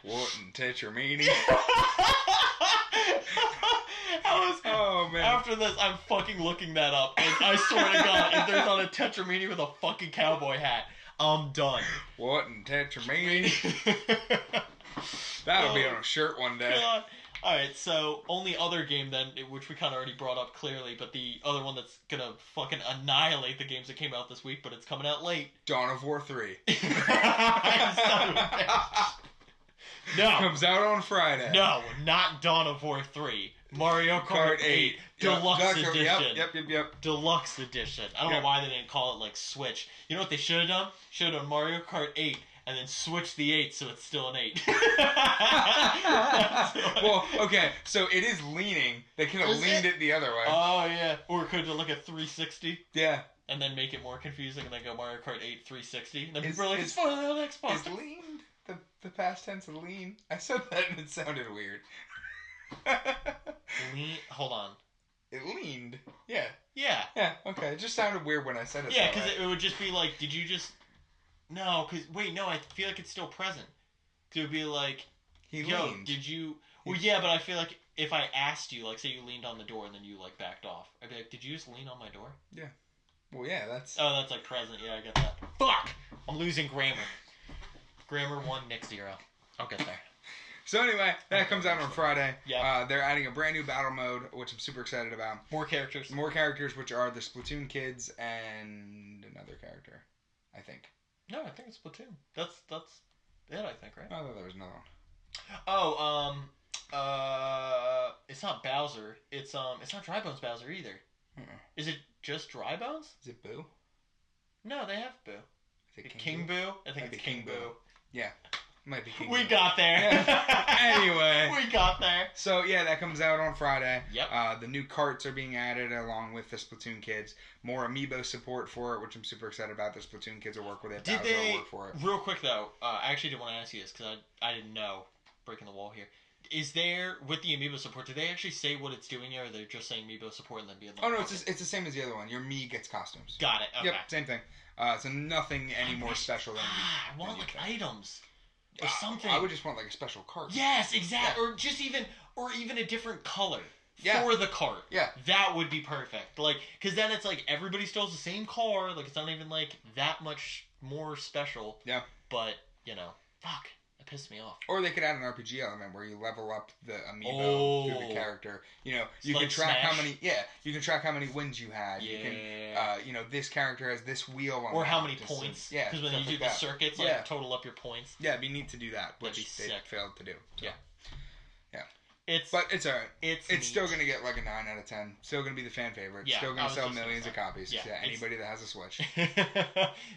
[SPEAKER 2] What in Tetramini?
[SPEAKER 1] Oh, man. After this, I'm fucking looking that up. And I swear to God, if there's not a Tetramini with a fucking cowboy hat, I'm done.
[SPEAKER 2] What in Tetramini? That'll be on a shirt one day.
[SPEAKER 1] God. Alright, so only other game then, which we kind of already brought up clearly, but the other one that's gonna fucking annihilate the games that came out this week, but it's coming out late.
[SPEAKER 2] Dawn of War 3.
[SPEAKER 1] No.
[SPEAKER 2] Comes out on Friday.
[SPEAKER 1] No, not Dawn of War 3. Mario Kart 8 Deluxe Edition.
[SPEAKER 2] Yep.
[SPEAKER 1] Deluxe Edition. I don't know why they didn't call it like Switch. You know what they should have done? Should have done Mario Kart 8 and then switch the 8 so it's still an 8.
[SPEAKER 2] Well, okay, so it is leaning. They could have leaned it the other way.
[SPEAKER 1] Oh, yeah. Or could you look at 360?
[SPEAKER 2] Yeah.
[SPEAKER 1] And then make it more confusing and then go Mario Kart 8 360. And then people are like, it's fun on Xbox.
[SPEAKER 2] Is leaned the past tense of lean? I said that and it sounded weird.
[SPEAKER 1] Hold on.
[SPEAKER 2] It leaned. Yeah.
[SPEAKER 1] Yeah.
[SPEAKER 2] Yeah, okay. It just sounded weird when I said it.
[SPEAKER 1] Yeah, because it would just be like, did you just... No, because... Wait, no, I feel like it's still present. It would be like...
[SPEAKER 2] He leaned.
[SPEAKER 1] Did you... Well, yeah, but I feel like if I asked you, like, say you leaned on the door and then you, like, backed off, I'd be like, did you just lean on my door?
[SPEAKER 2] Yeah. Well, yeah, that's...
[SPEAKER 1] Oh, that's, like, present. Yeah, I get that. Fuck! I'm losing grammar. Grammar 1, Nick 0. I'll get there.
[SPEAKER 2] So anyway, that comes out on Friday.
[SPEAKER 1] Yeah.
[SPEAKER 2] They're adding a brand new battle mode, which I'm super excited about.
[SPEAKER 1] More characters.
[SPEAKER 2] More characters, which are the Splatoon kids and another character, I think.
[SPEAKER 1] No, I think it's Splatoon. That's it, I think, right?
[SPEAKER 2] I thought there was another one.
[SPEAKER 1] Oh, it's not Bowser. It's not Dry Bones Bowser either. Is it just Dry Bones?
[SPEAKER 2] Is it Boo?
[SPEAKER 1] No, they have Boo.
[SPEAKER 2] Is it
[SPEAKER 1] King Boo? I think it's King Boo.
[SPEAKER 2] Yeah. Might be King
[SPEAKER 1] We
[SPEAKER 2] Boo.
[SPEAKER 1] got there.
[SPEAKER 2] Yeah. Anyway.
[SPEAKER 1] We got there.
[SPEAKER 2] So, yeah, that comes out on Friday.
[SPEAKER 1] Yep.
[SPEAKER 2] The new carts are being added along with the Splatoon kids. More amiibo support for it, which I'm super excited about. The Splatoon kids will work with it.
[SPEAKER 1] Did
[SPEAKER 2] Bowser will work for it.
[SPEAKER 1] Real quick, though, I actually did want to ask you this because I didn't know. Breaking the wall here. is there, with the amiibo support, do they actually say what it's doing here, or they're just saying amiibo support and then being like...
[SPEAKER 2] Oh, no, it's the same as the other one. Your Mii gets costumes.
[SPEAKER 1] Got it, okay.
[SPEAKER 2] Yep, same thing. So nothing any more special than
[SPEAKER 1] I want, like, items. Or something.
[SPEAKER 2] I would just want, like, a special cart.
[SPEAKER 1] Yes, exactly. Yeah. Or just even a different color.
[SPEAKER 2] Yeah.
[SPEAKER 1] For the cart.
[SPEAKER 2] Yeah.
[SPEAKER 1] That would be perfect. Like, because then it's like everybody still has the same car. Like, it's not even, like, that much more special.
[SPEAKER 2] Yeah.
[SPEAKER 1] But, you know, fuck. It pissed me off.
[SPEAKER 2] Or they could add an RPG element where you level up the amiibo through the character. You know, you can track
[SPEAKER 1] Smash.
[SPEAKER 2] how many. Yeah, you can track how many wins you had.
[SPEAKER 1] Yeah.
[SPEAKER 2] You can, you know, this character has this wheel on.
[SPEAKER 1] Or how many points. Yeah. Because when you do the circuits, like total up your points.
[SPEAKER 2] Yeah, it'd be neat to do that, which they failed to do. So. Yeah. Yeah. But it's alright. It's still gonna get like a 9 out of 10. Still gonna be the fan favorite. Yeah, still gonna sell millions of copies. Yeah. Anybody that has a Switch.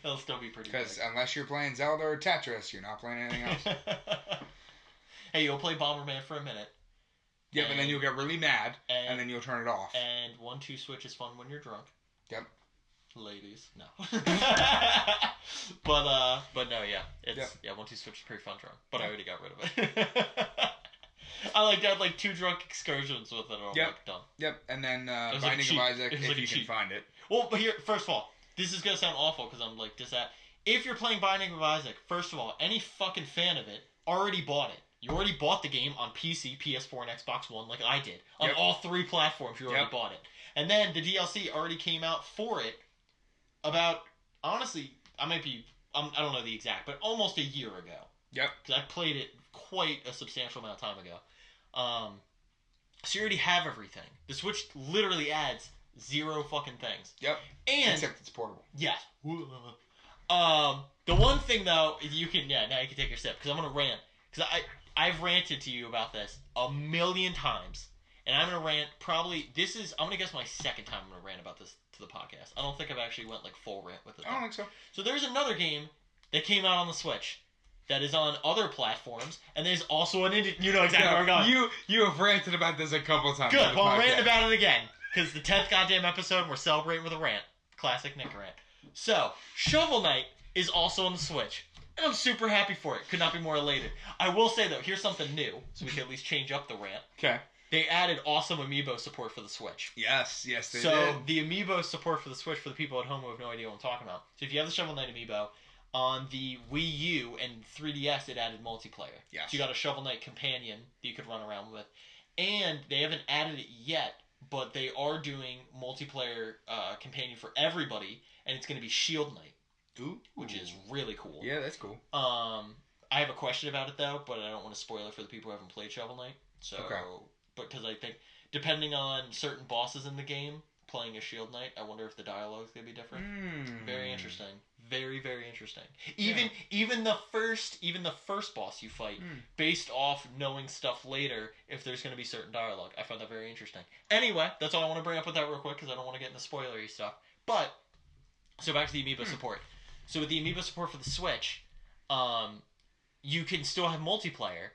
[SPEAKER 1] It'll still be pretty.
[SPEAKER 2] Because unless you're playing Zelda or Tetris, you're not playing anything else.
[SPEAKER 1] Hey, you'll play Bomberman for a minute.
[SPEAKER 2] Yeah, but then you'll get really mad, and then you'll turn it off.
[SPEAKER 1] And 1-2 Switch is fun when you're drunk.
[SPEAKER 2] Yep.
[SPEAKER 1] Ladies, no. but no, yeah. It's 1-2 Switch is pretty fun drunk. But I already got rid of it. I had like 2 drunk excursions with it, and I'm like, done.
[SPEAKER 2] Yep, and then Binding of Isaac, if you can find it.
[SPEAKER 1] Well, but here, first of all, this is going to sound awful, because I'm like, if you're playing Binding of Isaac, first of all, any fucking fan of it already bought it. You already bought the game on PC, PS4, and Xbox One, like I did. On all 3 platforms, you already bought it. And then the DLC already came out for it about, honestly, I don't know the exact, but almost a year ago.
[SPEAKER 2] Yep.
[SPEAKER 1] Because I played it quite a substantial amount of time ago. So you already have everything. The Switch literally adds 0 fucking things.
[SPEAKER 2] Yep.
[SPEAKER 1] And
[SPEAKER 2] except it's portable.
[SPEAKER 1] Yeah. The one thing though is now you can take your sip, because I'm gonna rant, because I've ranted to you about this a million times, and I'm gonna rant I'm gonna guess my second time I'm gonna rant about this to the podcast. I don't think I've actually went like full rant with it.
[SPEAKER 2] I don't think so.
[SPEAKER 1] So there's another game that came out on the Switch that is on other platforms, and there's also an indie... You know exactly where I'm going.
[SPEAKER 2] You have ranted about this a couple times.
[SPEAKER 1] Good, well, I'll rant about it again, because the 10th goddamn episode, and we're celebrating with a rant. Classic Nick rant. So, Shovel Knight is also on the Switch, and I'm super happy for it. Could not be more elated. I will say, though, here's something new, so we can at least change up the rant.
[SPEAKER 2] Okay.
[SPEAKER 1] They added awesome amiibo support for the Switch.
[SPEAKER 2] Yes, they did.
[SPEAKER 1] So, the amiibo support for the Switch, for the people at home who have no idea what I'm talking about. So, if you have the Shovel Knight amiibo, on the Wii U and 3DS, it added multiplayer.
[SPEAKER 2] Yes.
[SPEAKER 1] So you got a Shovel Knight companion that you could run around with. And they haven't added it yet, but they are doing multiplayer companion for everybody, and it's going to be Shield Knight.
[SPEAKER 2] Ooh.
[SPEAKER 1] Which is really cool.
[SPEAKER 2] Yeah, that's cool.
[SPEAKER 1] I have a question about it, though, but I don't want to spoil it for the people who haven't played Shovel Knight. So, because I think, depending on certain bosses in the game, playing a Shield Knight, I wonder if the dialogue is going to be different. Very interesting. Very, very interesting. Even the first boss you fight, based off knowing stuff later, if there's going to be certain dialogue. I found that very interesting. Anyway, that's all I want to bring up with that real quick, because I don't want to get into spoilery stuff. But, so back to the amiibo support. So with the amiibo support for the Switch, you can still have multiplayer,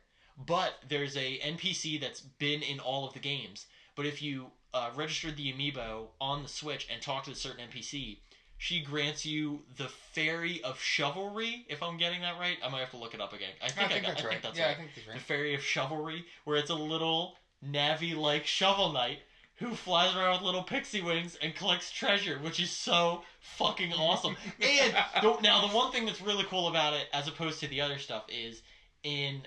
[SPEAKER 1] but there's a NPC that's been in all of the games. But if you register the amiibo on the Switch and talk to a certain NPC, she grants you the Fairy of Chivalry, if I'm getting that right. I might have to look it up again. I think that's right.
[SPEAKER 2] I think that's right.
[SPEAKER 1] The Fairy of Chivalry, where it's a little Navi-like Shovel Knight who flies around with little pixie wings and collects treasure, which is so fucking awesome. And now the one thing that's really cool about it, as opposed to the other stuff, is in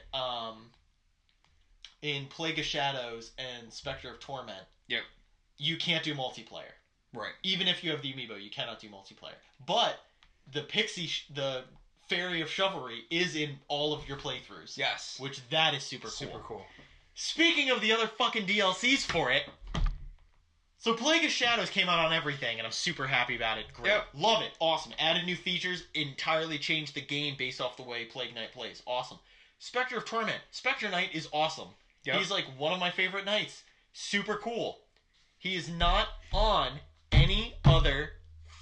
[SPEAKER 1] Plague of Shadows and Spectre of Torment, you can't do multiplayer.
[SPEAKER 2] Right.
[SPEAKER 1] Even if you have the amiibo, you cannot do multiplayer. But the Fairy of Chivalry is in all of your playthroughs.
[SPEAKER 2] Yes.
[SPEAKER 1] Which that is super cool.
[SPEAKER 2] Super cool.
[SPEAKER 1] Speaking of the other fucking DLCs for it, so Plague of Shadows came out on everything, and I'm super happy about it. Great.
[SPEAKER 2] Yep.
[SPEAKER 1] Love it. Awesome. Added new features, entirely changed the game based off the way Plague Knight plays. Awesome. Spectre of Torment. Spectre Knight is awesome. Yep. He's like one of my favorite knights. Super cool. He is not on any other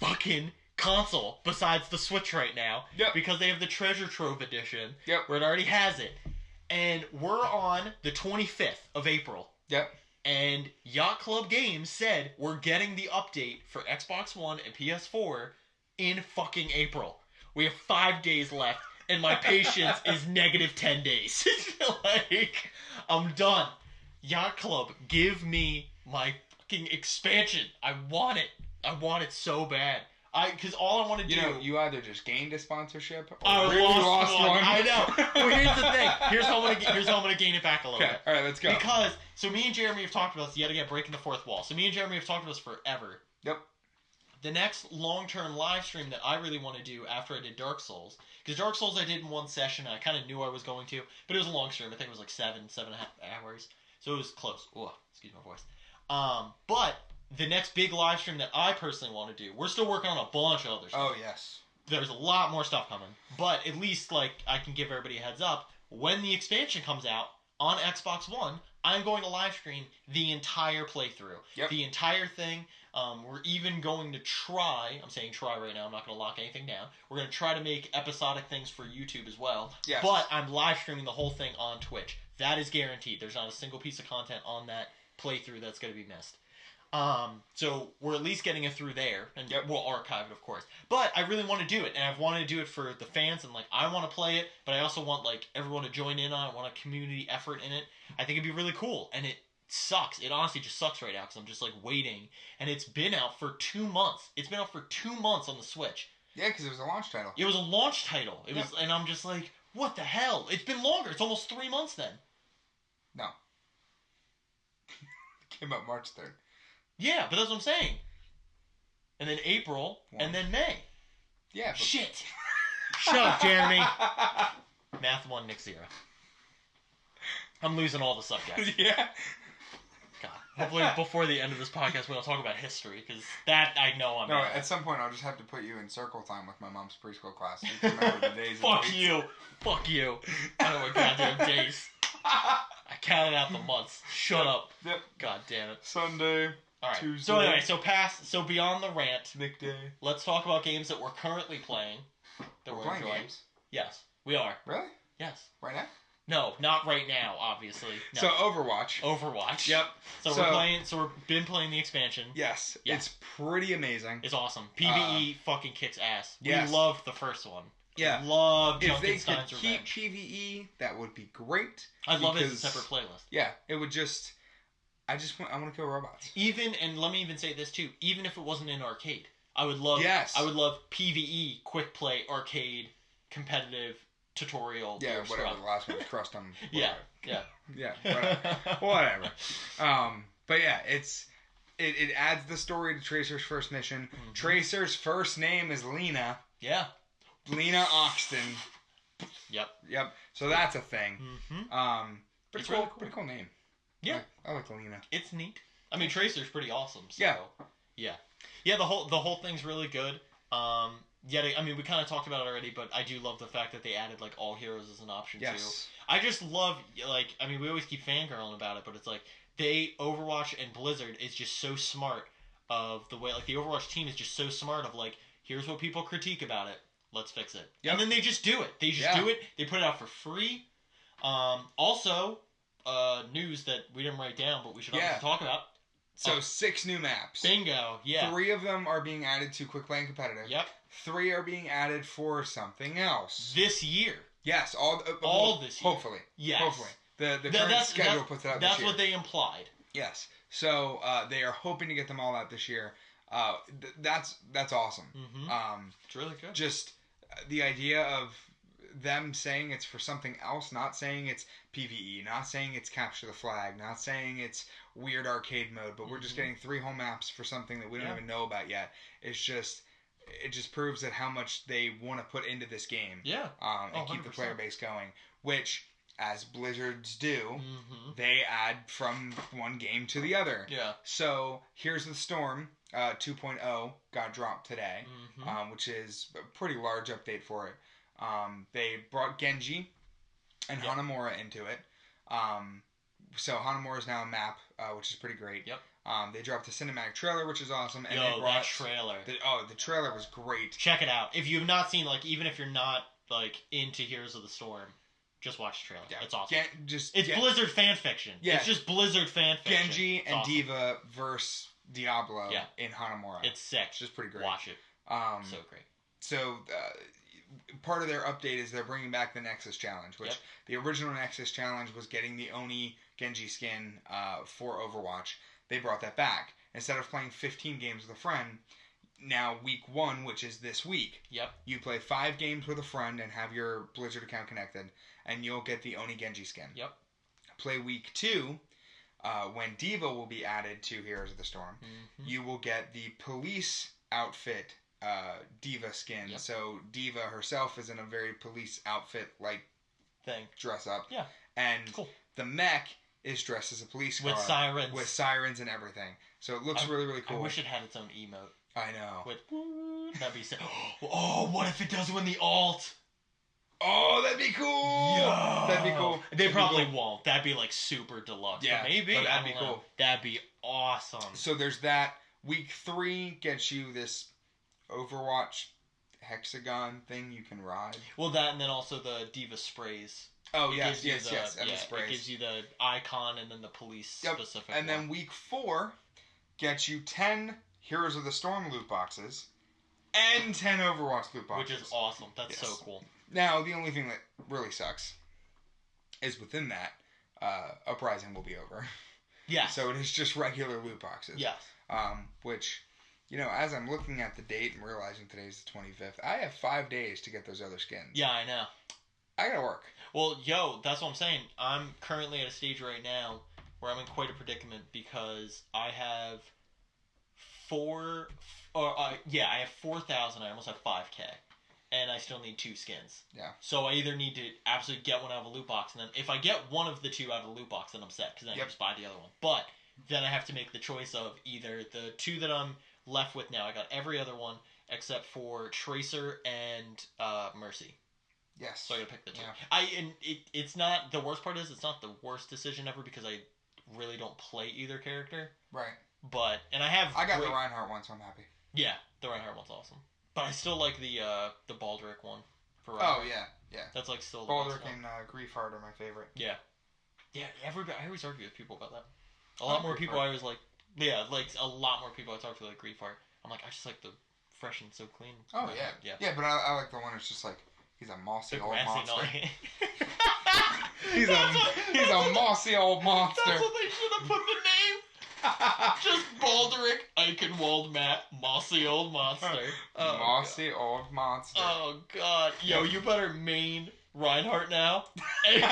[SPEAKER 1] fucking console besides the Switch right now.
[SPEAKER 2] Yep.
[SPEAKER 1] Because they have the Treasure Trove Edition.
[SPEAKER 2] Yep.
[SPEAKER 1] Where it already has it. And we're on the 25th of April.
[SPEAKER 2] Yep.
[SPEAKER 1] And Yacht Club Games said we're getting the update for Xbox One and PS4 in fucking April. We have 5 days left. and my patience is negative 10 days. Like, I'm done. Yacht Club, give me my fucking expansion. I want it. I want it so bad. Because all I want to do...
[SPEAKER 2] you either just gained a sponsorship or
[SPEAKER 1] I
[SPEAKER 2] really lost one.
[SPEAKER 1] I know. Well, here's the thing. Here's how I'm going to gain it back a little bit.
[SPEAKER 2] All right, let's go.
[SPEAKER 1] Because, so me and Jeremy have talked about this yet again, breaking the fourth wall. So me and Jeremy have talked about this forever.
[SPEAKER 2] Yep.
[SPEAKER 1] The next long-term live stream that I really want to do after I did Dark Souls, because Dark Souls I did in one session, and I kind of knew I was going to, but it was a long stream. I think it was like 7.5 hours. So it was close. Ooh, excuse my voice. But the next big live stream that I personally want to do, we're still working on a bunch of other stuff.
[SPEAKER 2] Oh, yes.
[SPEAKER 1] There's a lot more stuff coming. But at least, like, I can give everybody a heads up. When the expansion comes out on Xbox One, I'm going to live stream the entire playthrough.
[SPEAKER 2] Yep.
[SPEAKER 1] The entire thing. We're even going to try, I'm saying try right now, I'm not going to lock anything down. We're going to try to make episodic things for YouTube as well.
[SPEAKER 2] Yes.
[SPEAKER 1] But I'm live streaming the whole thing on Twitch. That is guaranteed. There's not a single piece of content on that playthrough that's going to be missed. So we're at least getting it through there, and we'll archive it, of course. But I really want to do it, and I've wanted to do it for the fans, and like I want to play it, but I also want like everyone to join in on it. I want a community effort in it. I think it'd be really cool, and it sucks. It honestly just sucks right now because I'm just like waiting, and it's been out for 2 months. It's been out for 2 months on the Switch.
[SPEAKER 2] Yeah, because it was a launch title.
[SPEAKER 1] It was a launch title. It was, and I'm just like, what the hell? It's been longer. It's almost 3 months then.
[SPEAKER 2] No. It came out March 3rd.
[SPEAKER 1] Yeah, but that's what I'm saying. And then April, and then May.
[SPEAKER 2] Yeah. But...
[SPEAKER 1] Shit. Shut up, Jeremy. Math 1, Nick 0. I'm losing all the subjects.
[SPEAKER 2] Yeah.
[SPEAKER 1] God. Hopefully before the end of this podcast we don't talk about history, because that I know I'm
[SPEAKER 2] No, at some point I'll just have to put you in circle time with my mom's preschool class. You can remember the days.
[SPEAKER 1] Fuck you. Fuck you. I don't know what goddamn days. I counted out the months. Shut up.
[SPEAKER 2] Yep.
[SPEAKER 1] God damn it.
[SPEAKER 2] Sunday.
[SPEAKER 1] Alright.
[SPEAKER 2] Tuesday.
[SPEAKER 1] So anyway, so beyond the rant,
[SPEAKER 2] Nick Day.
[SPEAKER 1] Let's talk about games that we're currently playing. That we're
[SPEAKER 2] playing
[SPEAKER 1] enjoying.
[SPEAKER 2] games?
[SPEAKER 1] Yes. We are.
[SPEAKER 2] Really?
[SPEAKER 1] Yes.
[SPEAKER 2] Right now?
[SPEAKER 1] No, not right now, obviously. No.
[SPEAKER 2] So Overwatch.
[SPEAKER 1] Overwatch.
[SPEAKER 2] Yep.
[SPEAKER 1] So we've been playing the expansion.
[SPEAKER 2] Yes.
[SPEAKER 1] Yeah.
[SPEAKER 2] It's pretty amazing.
[SPEAKER 1] It's awesome. PvE fucking kicks ass.
[SPEAKER 2] Yes.
[SPEAKER 1] We loved the first one.
[SPEAKER 2] Yeah.
[SPEAKER 1] Love
[SPEAKER 2] If they could
[SPEAKER 1] Junkenstein's
[SPEAKER 2] keep
[SPEAKER 1] Revenge.
[SPEAKER 2] PvE, that would be great.
[SPEAKER 1] I'd love it as a separate playlist.
[SPEAKER 2] Yeah, it would just... I want to kill robots.
[SPEAKER 1] Even, and let me even say this too, even if it wasn't in arcade, I would love PvE, quick play, arcade, competitive, tutorial.
[SPEAKER 2] Yeah, whatever. The last one was crust on.
[SPEAKER 1] Yeah.
[SPEAKER 2] Yeah, whatever. But yeah, it adds the story to Tracer's first mission. Mm-hmm. Tracer's first name is Lena.
[SPEAKER 1] Yeah.
[SPEAKER 2] Lena Oxton.
[SPEAKER 1] Yep.
[SPEAKER 2] So that's a thing.
[SPEAKER 1] Mm-hmm.
[SPEAKER 2] Pretty cool. Pretty cool name.
[SPEAKER 1] Yeah.
[SPEAKER 2] I like Lena.
[SPEAKER 1] It's neat. I mean, Tracer's pretty awesome. So,
[SPEAKER 2] yeah.
[SPEAKER 1] Yeah, the whole thing's really good. I mean, we kind of talked about it already, but I do love the fact that they added, like, all heroes as an option, too. I just love, like, I mean, we always keep fangirling about it, but it's like, Overwatch and Blizzard is just so smart of the way, like, the Overwatch team is just so smart of, like, here's what people critique about it, let's fix it. Yep. And then they just do it. They just do it. They put it out for free. Also, news that we didn't write down, but we should obviously talk about.
[SPEAKER 2] So 6 new maps.
[SPEAKER 1] Bingo, yeah.
[SPEAKER 2] 3 of them are being added to Quick Play and Competitive.
[SPEAKER 1] Yep.
[SPEAKER 2] 3 are being added for something else.
[SPEAKER 1] This year.
[SPEAKER 2] Yes, all
[SPEAKER 1] this year.
[SPEAKER 2] Hopefully.
[SPEAKER 1] Yes.
[SPEAKER 2] Hopefully. The current schedule puts it out this year.
[SPEAKER 1] That's what they implied.
[SPEAKER 2] Yes. So they are hoping to get them all out this year. That's awesome.
[SPEAKER 1] Mm-hmm. It's really good.
[SPEAKER 2] Just the idea of them saying it's for something else, not saying it's PvE, not saying it's capture the flag, not saying it's weird arcade mode, but we're just getting 3 whole maps for something that we don't even know about yet. It just proves that how much they want to put into this game.
[SPEAKER 1] Yeah.
[SPEAKER 2] And keep the player base going, which, as Blizzards do, they add from one game to the other.
[SPEAKER 1] Yeah.
[SPEAKER 2] So, Here's the Storm 2.0 got dropped today, which is a pretty large update for it. They brought Genji and Hanamura into it. So Hanamura is now a map, which is pretty great.
[SPEAKER 1] Yep.
[SPEAKER 2] They dropped a cinematic trailer, which is awesome. And
[SPEAKER 1] that trailer.
[SPEAKER 2] The trailer was great.
[SPEAKER 1] Check it out. If you have not seen, like, even if you're not, like, into Heroes of the Storm, just watch the trailer. Yeah. It's awesome. It's Blizzard fan fiction. Yeah. It's just Blizzard fan fiction.
[SPEAKER 2] Genji and awesome. Diva versus Diablo in Hanamura.
[SPEAKER 1] It's sick.
[SPEAKER 2] It's just pretty great.
[SPEAKER 1] Watch it. So great.
[SPEAKER 2] So part of their update is they're bringing back the Nexus Challenge, which the original Nexus Challenge was getting the Oni Genji skin for Overwatch. They brought that back. Instead of playing 15 games with a friend, now week 1, which is this week, you play 5 games with a friend and have your Blizzard account connected, and you'll get the Oni Genji skin. Play week 2, when D.Va will be added to Heroes of the Storm, you will get the police outfit D.Va skin. So D.Va herself is in a very police outfit like
[SPEAKER 1] thing,
[SPEAKER 2] dress up. And the mech is dressed as a police car with sirens and everything. So it looks really, really cool.
[SPEAKER 1] I wish it had its own emote.
[SPEAKER 2] I know.
[SPEAKER 1] That'd be sick. Oh, what if it does win the alt?
[SPEAKER 2] Oh, that'd be cool.
[SPEAKER 1] Yo.
[SPEAKER 2] That'd be cool.
[SPEAKER 1] They probably won't. That'd be like super deluxe.
[SPEAKER 2] Yeah,
[SPEAKER 1] but maybe.
[SPEAKER 2] But that'd be cool.
[SPEAKER 1] That'd be awesome.
[SPEAKER 2] So there's that. Week 3 gets you this Overwatch hexagon thing you can ride.
[SPEAKER 1] Well, that and then also the D.Va sprays.
[SPEAKER 2] Oh, yes. And the sprays.
[SPEAKER 1] It gives you the icon and then the police specific
[SPEAKER 2] And then week 4 gets you 10 Heroes of the Storm loot boxes and 10 Overwatch loot boxes.
[SPEAKER 1] Which is awesome. That's so cool.
[SPEAKER 2] Now, the only thing that really sucks is within that, Uprising will be over.
[SPEAKER 1] Yeah.
[SPEAKER 2] So it is just regular loot boxes.
[SPEAKER 1] Yes.
[SPEAKER 2] Which, you know, as I'm looking at the date and realizing today's the 25th, I have 5 days to get those other skins.
[SPEAKER 1] Yeah, I know.
[SPEAKER 2] I gotta work.
[SPEAKER 1] Well, that's what I'm saying. I'm currently at a stage right now where I'm in quite a predicament because I have I have 4,000. I almost have 5K. And I still need 2 skins.
[SPEAKER 2] Yeah.
[SPEAKER 1] So I either need to absolutely get one out of a loot box, and then if I get one of the 2 out of the loot box, then I'm set, because then I can just buy the other one. But then I have to make the choice of either the 2 that I'm left with now. I got every other one except for Tracer and Mercy.
[SPEAKER 2] Yes.
[SPEAKER 1] So I gotta pick the 2.
[SPEAKER 2] Yeah.
[SPEAKER 1] It's not, the worst part is it's not the worst decision ever because I really don't play either character.
[SPEAKER 2] Right.
[SPEAKER 1] But, and I got
[SPEAKER 2] the Reinhardt one, so I'm happy.
[SPEAKER 1] Yeah, the Reinhardt one's awesome. But I still like the Baldric one for Reinhardt.
[SPEAKER 2] Oh, yeah.
[SPEAKER 1] That's like still
[SPEAKER 2] the Baldric and Griefheart are my favorite.
[SPEAKER 1] Yeah. Yeah, I always argue with people about that. A lot more people I was like, a lot more people I talk to like Griefheart. I'm like, I just like the fresh and so clean.
[SPEAKER 2] Oh, yeah. Yeah, but I like the one that's just like, he's a mossy old monster. He's a mossy old monster.
[SPEAKER 1] That's what they should have put the name. Just Baldric, Eichenwald, Matt, mossy old monster.
[SPEAKER 2] Mossy old monster.
[SPEAKER 1] Oh, God. Yo, you better main Reinhardt now. And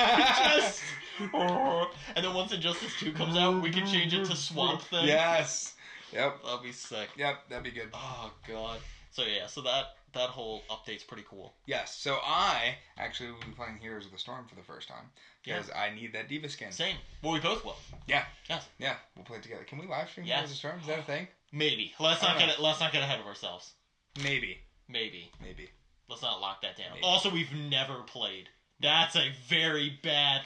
[SPEAKER 1] then once Injustice 2 comes out, we can change it to Swamp Thing.
[SPEAKER 2] Yes. Yep.
[SPEAKER 1] That'll be sick.
[SPEAKER 2] Yep, that'd be good.
[SPEAKER 1] Oh, God. So, yeah, so that whole update's pretty cool.
[SPEAKER 2] Yes, so I actually will be playing Heroes of the Storm for the first time. Because I need that D.Va skin.
[SPEAKER 1] Same. Well, we both will.
[SPEAKER 2] Yeah.
[SPEAKER 1] Yes.
[SPEAKER 2] Yeah, we'll play it together. Can we live stream Heroes of the Storm? Is that a thing?
[SPEAKER 1] Maybe. Let's not get ahead of ourselves.
[SPEAKER 2] Maybe.
[SPEAKER 1] Let's not lock that down. Maybe. Also, we've never played. That's a very bad,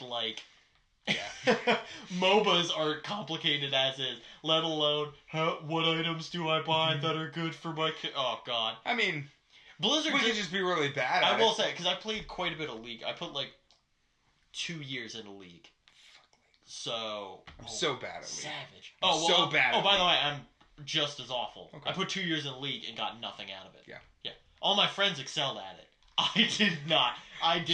[SPEAKER 1] MOBAs are complicated as is, let alone, what items do I buy that are good for my oh, God.
[SPEAKER 2] I mean,
[SPEAKER 1] Blizzard...
[SPEAKER 2] We could just be really bad at it.
[SPEAKER 1] I will say, because I played quite a bit of League. I put, 2 years in a League. So...
[SPEAKER 2] I'm so bad at League.
[SPEAKER 1] Savage.
[SPEAKER 2] Bad
[SPEAKER 1] by the way, I'm just as awful.
[SPEAKER 2] Okay.
[SPEAKER 1] I put 2 years in League and got nothing out of it.
[SPEAKER 2] Yeah.
[SPEAKER 1] All my friends excelled at it. I did not.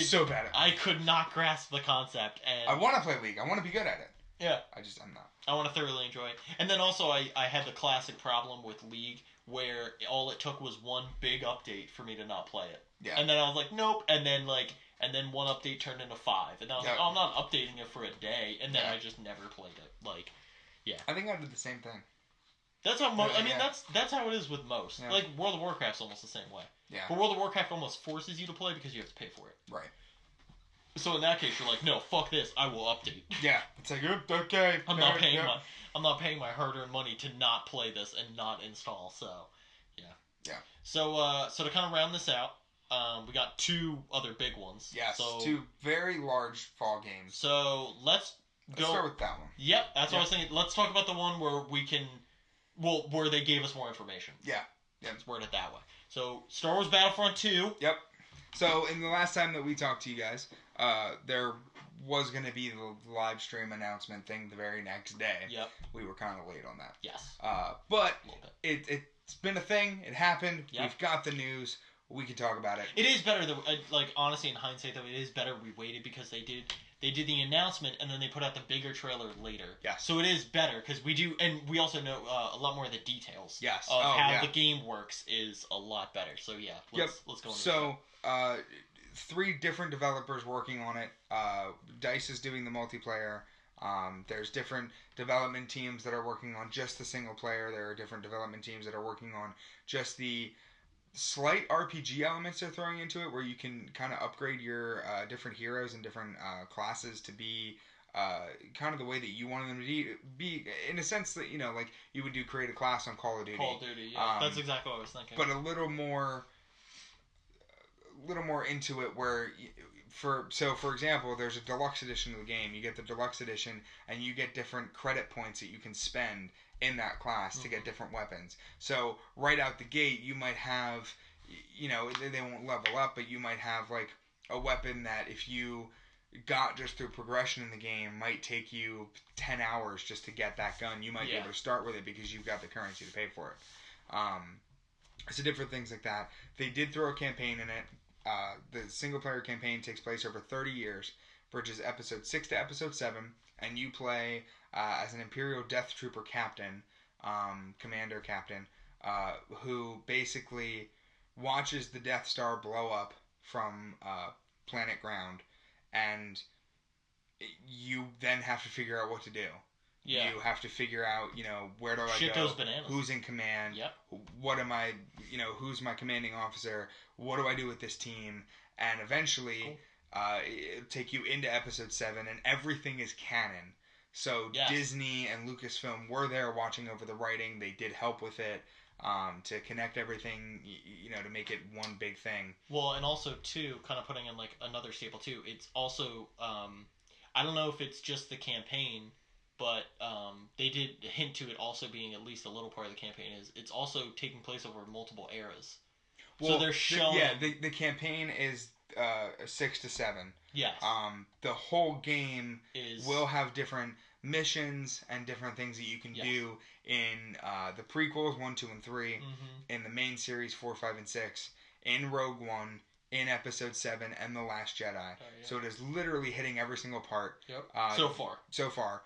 [SPEAKER 2] So bad at it.
[SPEAKER 1] I could not grasp the concept. And
[SPEAKER 2] I want to play League. I want to be good at it.
[SPEAKER 1] Yeah.
[SPEAKER 2] I'm not.
[SPEAKER 1] I want to thoroughly enjoy it. And then also I had the classic problem with League where all it took was one big update for me to not play it.
[SPEAKER 2] Yeah.
[SPEAKER 1] And then I was like, nope. And then one update turned into 5. And then I was like, oh, I'm not updating it for a day. And then I just never played it.
[SPEAKER 2] I think I did the same thing.
[SPEAKER 1] That's how that's how it is with most. Yeah. World of Warcraft's almost the same way.
[SPEAKER 2] Yeah.
[SPEAKER 1] But World of Warcraft almost forces you to play because you have to pay for it.
[SPEAKER 2] Right.
[SPEAKER 1] So in that case, you're like, no, fuck this. I will update.
[SPEAKER 2] Yeah. It's like, okay.
[SPEAKER 1] I'm not paying my hard-earned money to not play this and not install. So, yeah.
[SPEAKER 2] Yeah.
[SPEAKER 1] So to kind of round this out, we got 2 other big ones.
[SPEAKER 2] Yes.
[SPEAKER 1] So,
[SPEAKER 2] 2 very large fall games.
[SPEAKER 1] So let's
[SPEAKER 2] start with that one.
[SPEAKER 1] Yep. That's what I was thinking. Let's talk about the one where we can. Well, where they gave us more information.
[SPEAKER 2] Yeah.
[SPEAKER 1] Let's word it that way. So, Star Wars Battlefront 2.
[SPEAKER 2] Yep. So, in the last time that we talked to you guys, there was going to be the live stream announcement thing the very next day.
[SPEAKER 1] Yep.
[SPEAKER 2] We were kind of late on that.
[SPEAKER 1] Yes.
[SPEAKER 2] But it's been a thing. It happened.
[SPEAKER 1] Yep.
[SPEAKER 2] We've got the news. we could talk about it.
[SPEAKER 1] It is better though. Like honestly, in hindsight, though, it is better we waited because they did the announcement and then they put out the bigger trailer later.
[SPEAKER 2] Yeah.
[SPEAKER 1] So it is better because we do, and we also know a lot more of the details.
[SPEAKER 2] Yes.
[SPEAKER 1] Of how the game works is a lot better. So yeah, let's go.
[SPEAKER 2] So 3 different developers working on it. DICE is doing the multiplayer. There's different development teams that are working on just the single player. There are different development teams that are working on just the slight RPG elements they're throwing into it, where you can kind of upgrade your different heroes and different classes to be kind of the way that you wanted them to be, in a sense that, like you would create a class on Call of Duty.
[SPEAKER 1] Call of Duty, yeah. That's exactly what I was thinking.
[SPEAKER 2] But a little more into it, where for example, there's a deluxe edition of the game. You get the deluxe edition, and you get different credit points that you can spend in that class to get different weapons. So right out the gate, you might have, they won't level up, but you might have like a weapon that if you got just through progression in the game might take you 10 hours just to get that gun. You might be able to start with it because you've got the currency to pay for it. So different things like that. They did throw a campaign in it. The single player campaign takes place over 30 years, bridges episode 6 to episode 7, and you play as an Imperial Death Trooper captain, commander captain, who basically watches the Death Star blow up from planet ground, and you then have to figure out what to do. Yeah. You have to figure out, where do I go?
[SPEAKER 1] Goes bananas.
[SPEAKER 2] Who's in command?
[SPEAKER 1] Yep.
[SPEAKER 2] What am I, who's my commanding officer? What do I do with this team? And eventually, it'll take you into episode 7, and everything is canon. So Disney and Lucasfilm were there watching over the writing. They did help with it to connect everything, to make it one big thing.
[SPEAKER 1] Well, and also, too, kind of putting in, like, another staple, too, it's also, I don't know if it's just the campaign, but they did hint to it also being at least a little part of the campaign. It's also taking place over multiple eras. Well, so they're showing...
[SPEAKER 2] the campaign is 6 to 7.
[SPEAKER 1] Yes.
[SPEAKER 2] The whole game will have different missions and different things that you can do in the prequels 1, 2, and 3, in the main series 4, 5, and 6, in Rogue One, in Episode 7, and The Last Jedi. Oh, yeah. So it is literally hitting every single part.
[SPEAKER 1] Yep. So far.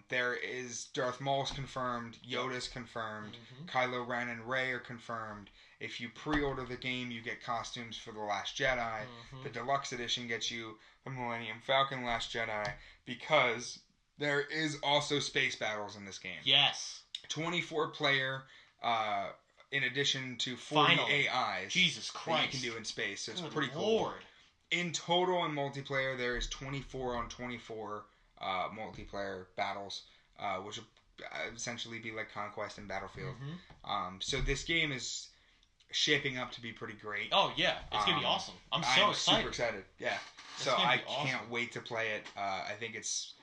[SPEAKER 2] There is Darth Maul's confirmed, Yoda's confirmed, Kylo Ren and Rey are confirmed. If you pre-order the game, you get costumes for The Last Jedi. The deluxe edition gets you the Millennium Falcon Last Jedi, because there is also space battles in this game.
[SPEAKER 1] Yes.
[SPEAKER 2] 24 player, in addition to 40 AIs.
[SPEAKER 1] Jesus Christ.
[SPEAKER 2] That you can do in space, so it's pretty cool. In total, in multiplayer, there is 24 on 24 multiplayer battles, which will essentially be like Conquest and Battlefield. So this game is shaping up to be pretty great.
[SPEAKER 1] Oh yeah, it's gonna be awesome. I'm so excited.
[SPEAKER 2] Super excited. Yeah. So I can't wait to play it. I think it's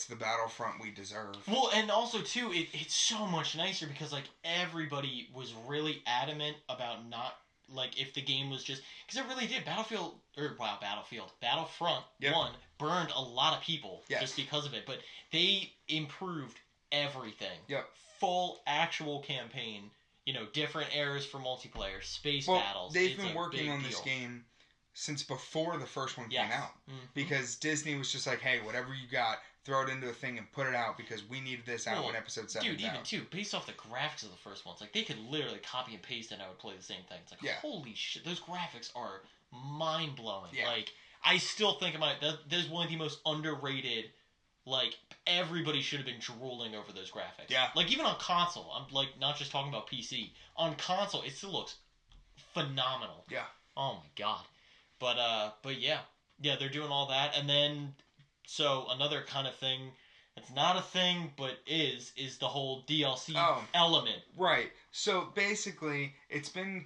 [SPEAKER 2] the Battlefront we deserve.
[SPEAKER 1] Well, and also too, it's so much nicer because like everybody was really adamant about not, like, if the game was just, because it really did. Battlefront 1 burned a lot of people just because of it, but they improved everything.
[SPEAKER 2] Yep.
[SPEAKER 1] Full actual campaign, different eras for multiplayer, space battles.
[SPEAKER 2] They've been working on this game since before the first one came out, because Disney was just like, hey, whatever you got, throw it into a thing and put it out, because we needed this out when episode 7
[SPEAKER 1] Dude, even too, based off the graphics of the first ones, like, they could literally copy and paste and I would play the same thing. It's like, holy shit, those graphics are mind-blowing. Yeah. Like, I still think about it, that is one of the most underrated, like, everybody should have been drooling over those graphics.
[SPEAKER 2] Yeah.
[SPEAKER 1] Like, even on console, I'm, like, not just talking about PC. On console, it still looks phenomenal.
[SPEAKER 2] Yeah.
[SPEAKER 1] Oh my god. But yeah. Yeah, they're doing all that, and then... So, another kind of thing, it's not a thing, but is the whole DLC element.
[SPEAKER 2] Right. So, basically, it's been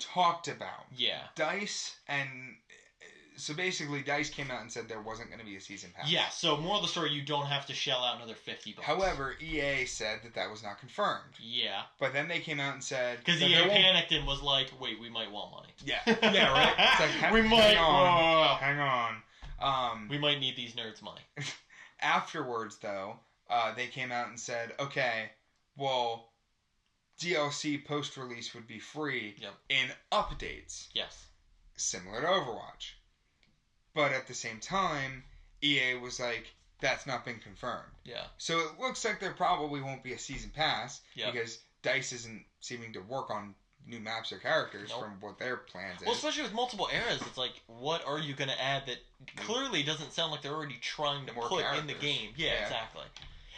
[SPEAKER 2] talked about.
[SPEAKER 1] Yeah.
[SPEAKER 2] DICE came out and said there wasn't going to be a season pass.
[SPEAKER 1] Yeah, so more of the story, you don't have to shell out another $50.
[SPEAKER 2] However, EA said that was not confirmed.
[SPEAKER 1] Yeah.
[SPEAKER 2] But then they came out and said...
[SPEAKER 1] Because EA panicked and was like, wait, we might want money.
[SPEAKER 2] Yeah. Yeah, right? It's like,
[SPEAKER 1] we might...
[SPEAKER 2] Hang on.
[SPEAKER 1] We might need these nerds' money.
[SPEAKER 2] Afterwards, though, they came out and said, okay, well, DLC post-release would be free
[SPEAKER 1] Yep.
[SPEAKER 2] in updates.
[SPEAKER 1] Yes.
[SPEAKER 2] Similar to Overwatch. But at the same time, EA was like, that's not been confirmed.
[SPEAKER 1] Yeah.
[SPEAKER 2] So it looks like there probably won't be a season pass because DICE isn't seeming to work on new maps or characters from what their plans is.
[SPEAKER 1] Well, especially with multiple eras, it's like, what are you going to add that clearly doesn't sound like they're already trying to put in the game? Yeah, exactly.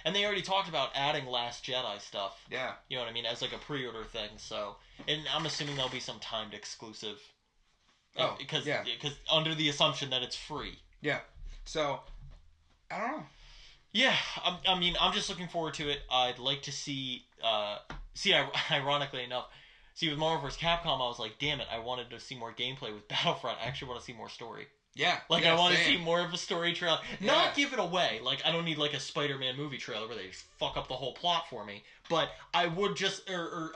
[SPEAKER 1] And they already talked about adding Last Jedi stuff.
[SPEAKER 2] Yeah.
[SPEAKER 1] You know what I mean? As like a pre-order thing. So, and I'm assuming there'll be some timed exclusive. Because under the assumption that it's free. Yeah.
[SPEAKER 2] So, I don't know.
[SPEAKER 1] Yeah, I mean, I'm just looking forward to it. I'd like to see, ironically enough, with Marvel vs. Capcom, I was like, damn it, I wanted to see more gameplay. With Battlefront, I actually want to see more story.
[SPEAKER 2] Yeah.
[SPEAKER 1] I want to see more of a story trailer. Yeah. Not give it away. I don't need, a Spider-Man movie trailer where they just fuck up the whole plot for me. But I would just, or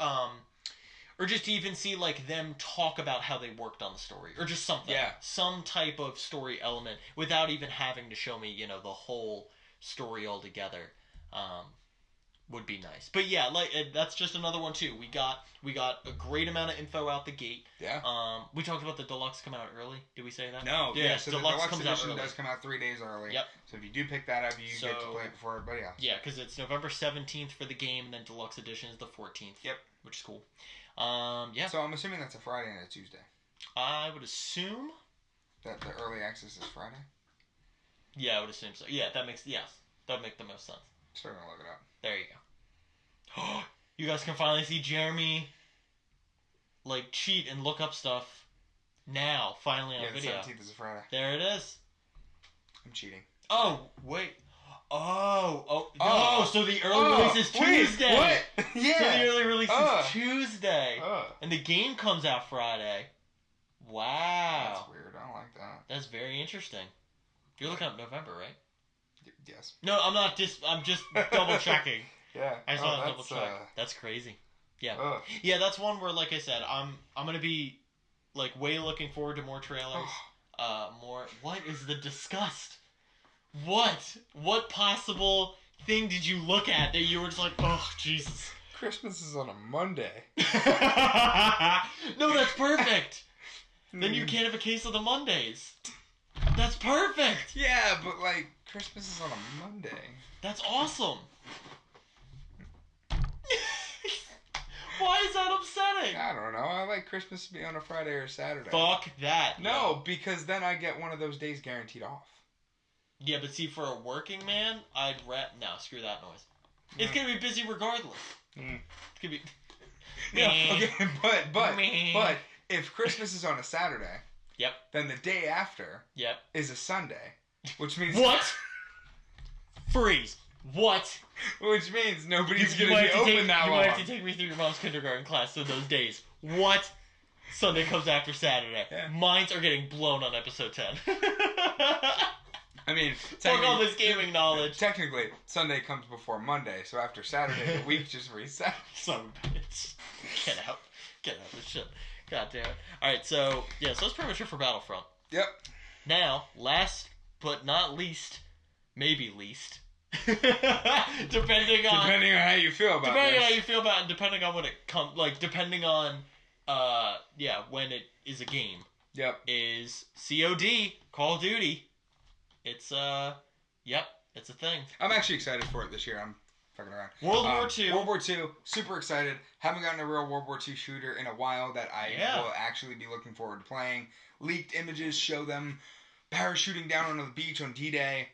[SPEAKER 1] just even see, them talk about how they worked on the story. Or just something. Yeah. Some type of story element without even having to show me, the whole story altogether. Would be nice. But yeah, that's just another one too. We got a great amount of info out the gate. Yeah. We talked about the deluxe coming out early. Did we say that?
[SPEAKER 2] No. Yeah. So the deluxe edition does come out 3 days early. Yep. So if you do pick that up, you get to play it before everybody else.
[SPEAKER 1] Yeah, because it's November 17th for the game, and then deluxe edition is the 14th. Yep. Which is cool. Yeah.
[SPEAKER 2] So I'm assuming that's a Friday and a Tuesday.
[SPEAKER 1] I would assume
[SPEAKER 2] that the early access is Friday.
[SPEAKER 1] Yeah, I would assume so. Yeah, that would make the most sense.
[SPEAKER 2] Still gonna look it up.
[SPEAKER 1] There you go. You guys can finally see Jeremy cheat and look up stuff now, finally on video.
[SPEAKER 2] Yeah, the 17th is a Friday.
[SPEAKER 1] There it is.
[SPEAKER 2] I'm cheating.
[SPEAKER 1] Oh, wait. So the early release is Tuesday.
[SPEAKER 2] What? Yeah.
[SPEAKER 1] So the early release is Tuesday. And the game comes out Friday. Wow.
[SPEAKER 2] That's weird. I don't like that.
[SPEAKER 1] That's very interesting. You're looking up November, right?
[SPEAKER 2] Yes.
[SPEAKER 1] No, I'm not. I'm just double checking.
[SPEAKER 2] Yeah.
[SPEAKER 1] I just want to double check. That's crazy. Yeah. Yeah, that's one where, like I said, I'm gonna be way looking forward to more trailers. More. What is the disgust? What possible thing did you look at that you were just like, oh Jesus?
[SPEAKER 2] Christmas is on a Monday.
[SPEAKER 1] No, that's perfect. Then you can't have a case of the Mondays. That's perfect.
[SPEAKER 2] Yeah, but Christmas is on a Monday.
[SPEAKER 1] That's awesome. Why is that upsetting?
[SPEAKER 2] I don't know. I like Christmas to be on a Friday or Saturday.
[SPEAKER 1] Fuck that.
[SPEAKER 2] No, because then I get one of those days guaranteed off.
[SPEAKER 1] Yeah, but see, for a working man, no, screw that noise. It's gonna be busy regardless. It's gonna be.
[SPEAKER 2] Yeah, okay, but if Christmas is on a Saturday,
[SPEAKER 1] yep,
[SPEAKER 2] then the day after,
[SPEAKER 1] yep,
[SPEAKER 2] is a Sunday, which means
[SPEAKER 1] what? Freeze. What?
[SPEAKER 2] Which means nobody's going to be open that long.
[SPEAKER 1] You might have to take me through your mom's kindergarten class on those days. What? Sunday comes after Saturday. Yeah. Minds are getting blown on episode 10.
[SPEAKER 2] I mean,
[SPEAKER 1] fuck all this gaming knowledge.
[SPEAKER 2] Technically, Sunday comes before Monday, so after Saturday, the week just resets.
[SPEAKER 1] Son of a bitch. Get out of this shit. God damn it. Alright, so that's pretty much it for Battlefront.
[SPEAKER 2] Yep.
[SPEAKER 1] Now, last but not least, maybe least, depending on
[SPEAKER 2] how you feel about
[SPEAKER 1] it, and depending on when it comes, depending on when it is a game.
[SPEAKER 2] Yep.
[SPEAKER 1] Is COD, Call of Duty. It's it's a thing.
[SPEAKER 2] I'm actually excited for it this year. I'm fucking around.
[SPEAKER 1] World War II.
[SPEAKER 2] World War II, super excited. Haven't gotten a real World War II shooter in a while that I will actually be looking forward to playing. Leaked images show them parachuting down onto the beach on D-Day.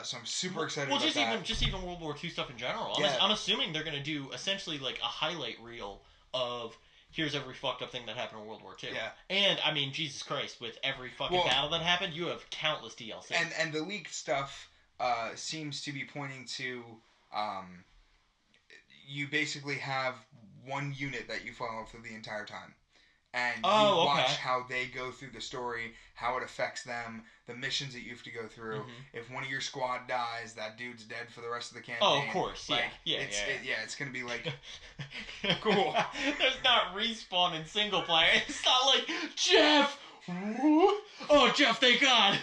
[SPEAKER 2] So I'm super excited about that.
[SPEAKER 1] Just even World War II stuff in general. I'm assuming they're going to do essentially a highlight reel of here's every fucked up thing that happened in World War II. Yeah. And, I mean, Jesus Christ, with every fucking battle that happened, you have countless DLC.
[SPEAKER 2] And the leaked stuff seems to be pointing to you basically have one unit that you follow for the entire time. And you watch how they go through the story, how it affects them, the missions that you have to go through. Mm-hmm. If one of your squad dies, that dude's dead for the rest of the campaign.
[SPEAKER 1] Oh, of course.
[SPEAKER 2] It's going to be cool.
[SPEAKER 1] There's not respawn in single player. It's not like, Jeff! Oh, Jeff, thank God!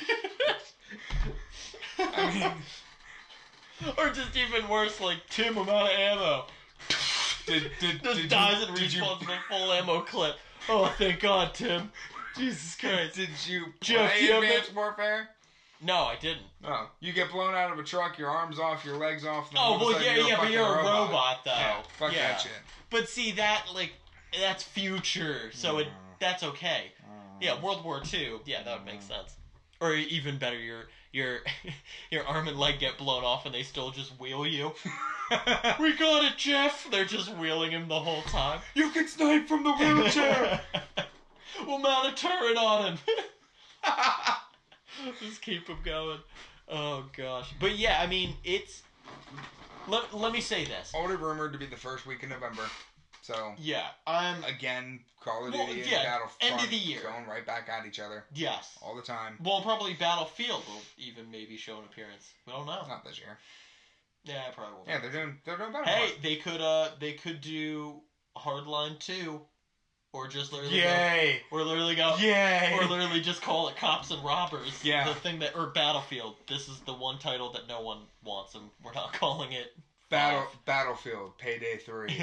[SPEAKER 1] I mean... Or just even worse, Tim, I'm out of ammo. Just dies and respawns with a full ammo clip. Oh, thank God, Tim. Jesus Christ.
[SPEAKER 2] Did you play Advanced Warfare?
[SPEAKER 1] No, I didn't.
[SPEAKER 2] Oh, you get blown out of a truck, your arm's off, your legs off.
[SPEAKER 1] Oh, well, yeah, but you're a robot, though.
[SPEAKER 2] Yeah, fuck that shit.
[SPEAKER 1] But see, that's future, so that's okay. Yeah, World War II, yeah, that would make sense. Or even better, your arm and leg get blown off and they still just wheel you. We got it, Jeff! They're just wheeling him the whole time.
[SPEAKER 2] You can snipe from the wheelchair!
[SPEAKER 1] We'll mount a turret on him. Just keep him going. Oh, gosh. But yeah, I mean, it's... Let me say this.
[SPEAKER 2] Already rumored to be the first week in November. So...
[SPEAKER 1] Yeah, I'm...
[SPEAKER 2] Again, Call of Duty and Battlefront
[SPEAKER 1] end of the year.
[SPEAKER 2] Going right back at each other.
[SPEAKER 1] Yes.
[SPEAKER 2] All the time.
[SPEAKER 1] Well, probably Battlefield will even maybe show an appearance. We don't know.
[SPEAKER 2] Not this year.
[SPEAKER 1] Yeah, probably won't.
[SPEAKER 2] Yeah, they're doing Battlefront.
[SPEAKER 1] Hey, they could do Hardline 2. Or just literally
[SPEAKER 2] Yay!
[SPEAKER 1] Or literally go...
[SPEAKER 2] Yay!
[SPEAKER 1] Or literally just call it Cops and Robbers.
[SPEAKER 2] Yeah.
[SPEAKER 1] The thing that... Or Battlefield. This is the one title that no one wants, and we're not calling it...
[SPEAKER 2] Battlefield, Payday 3.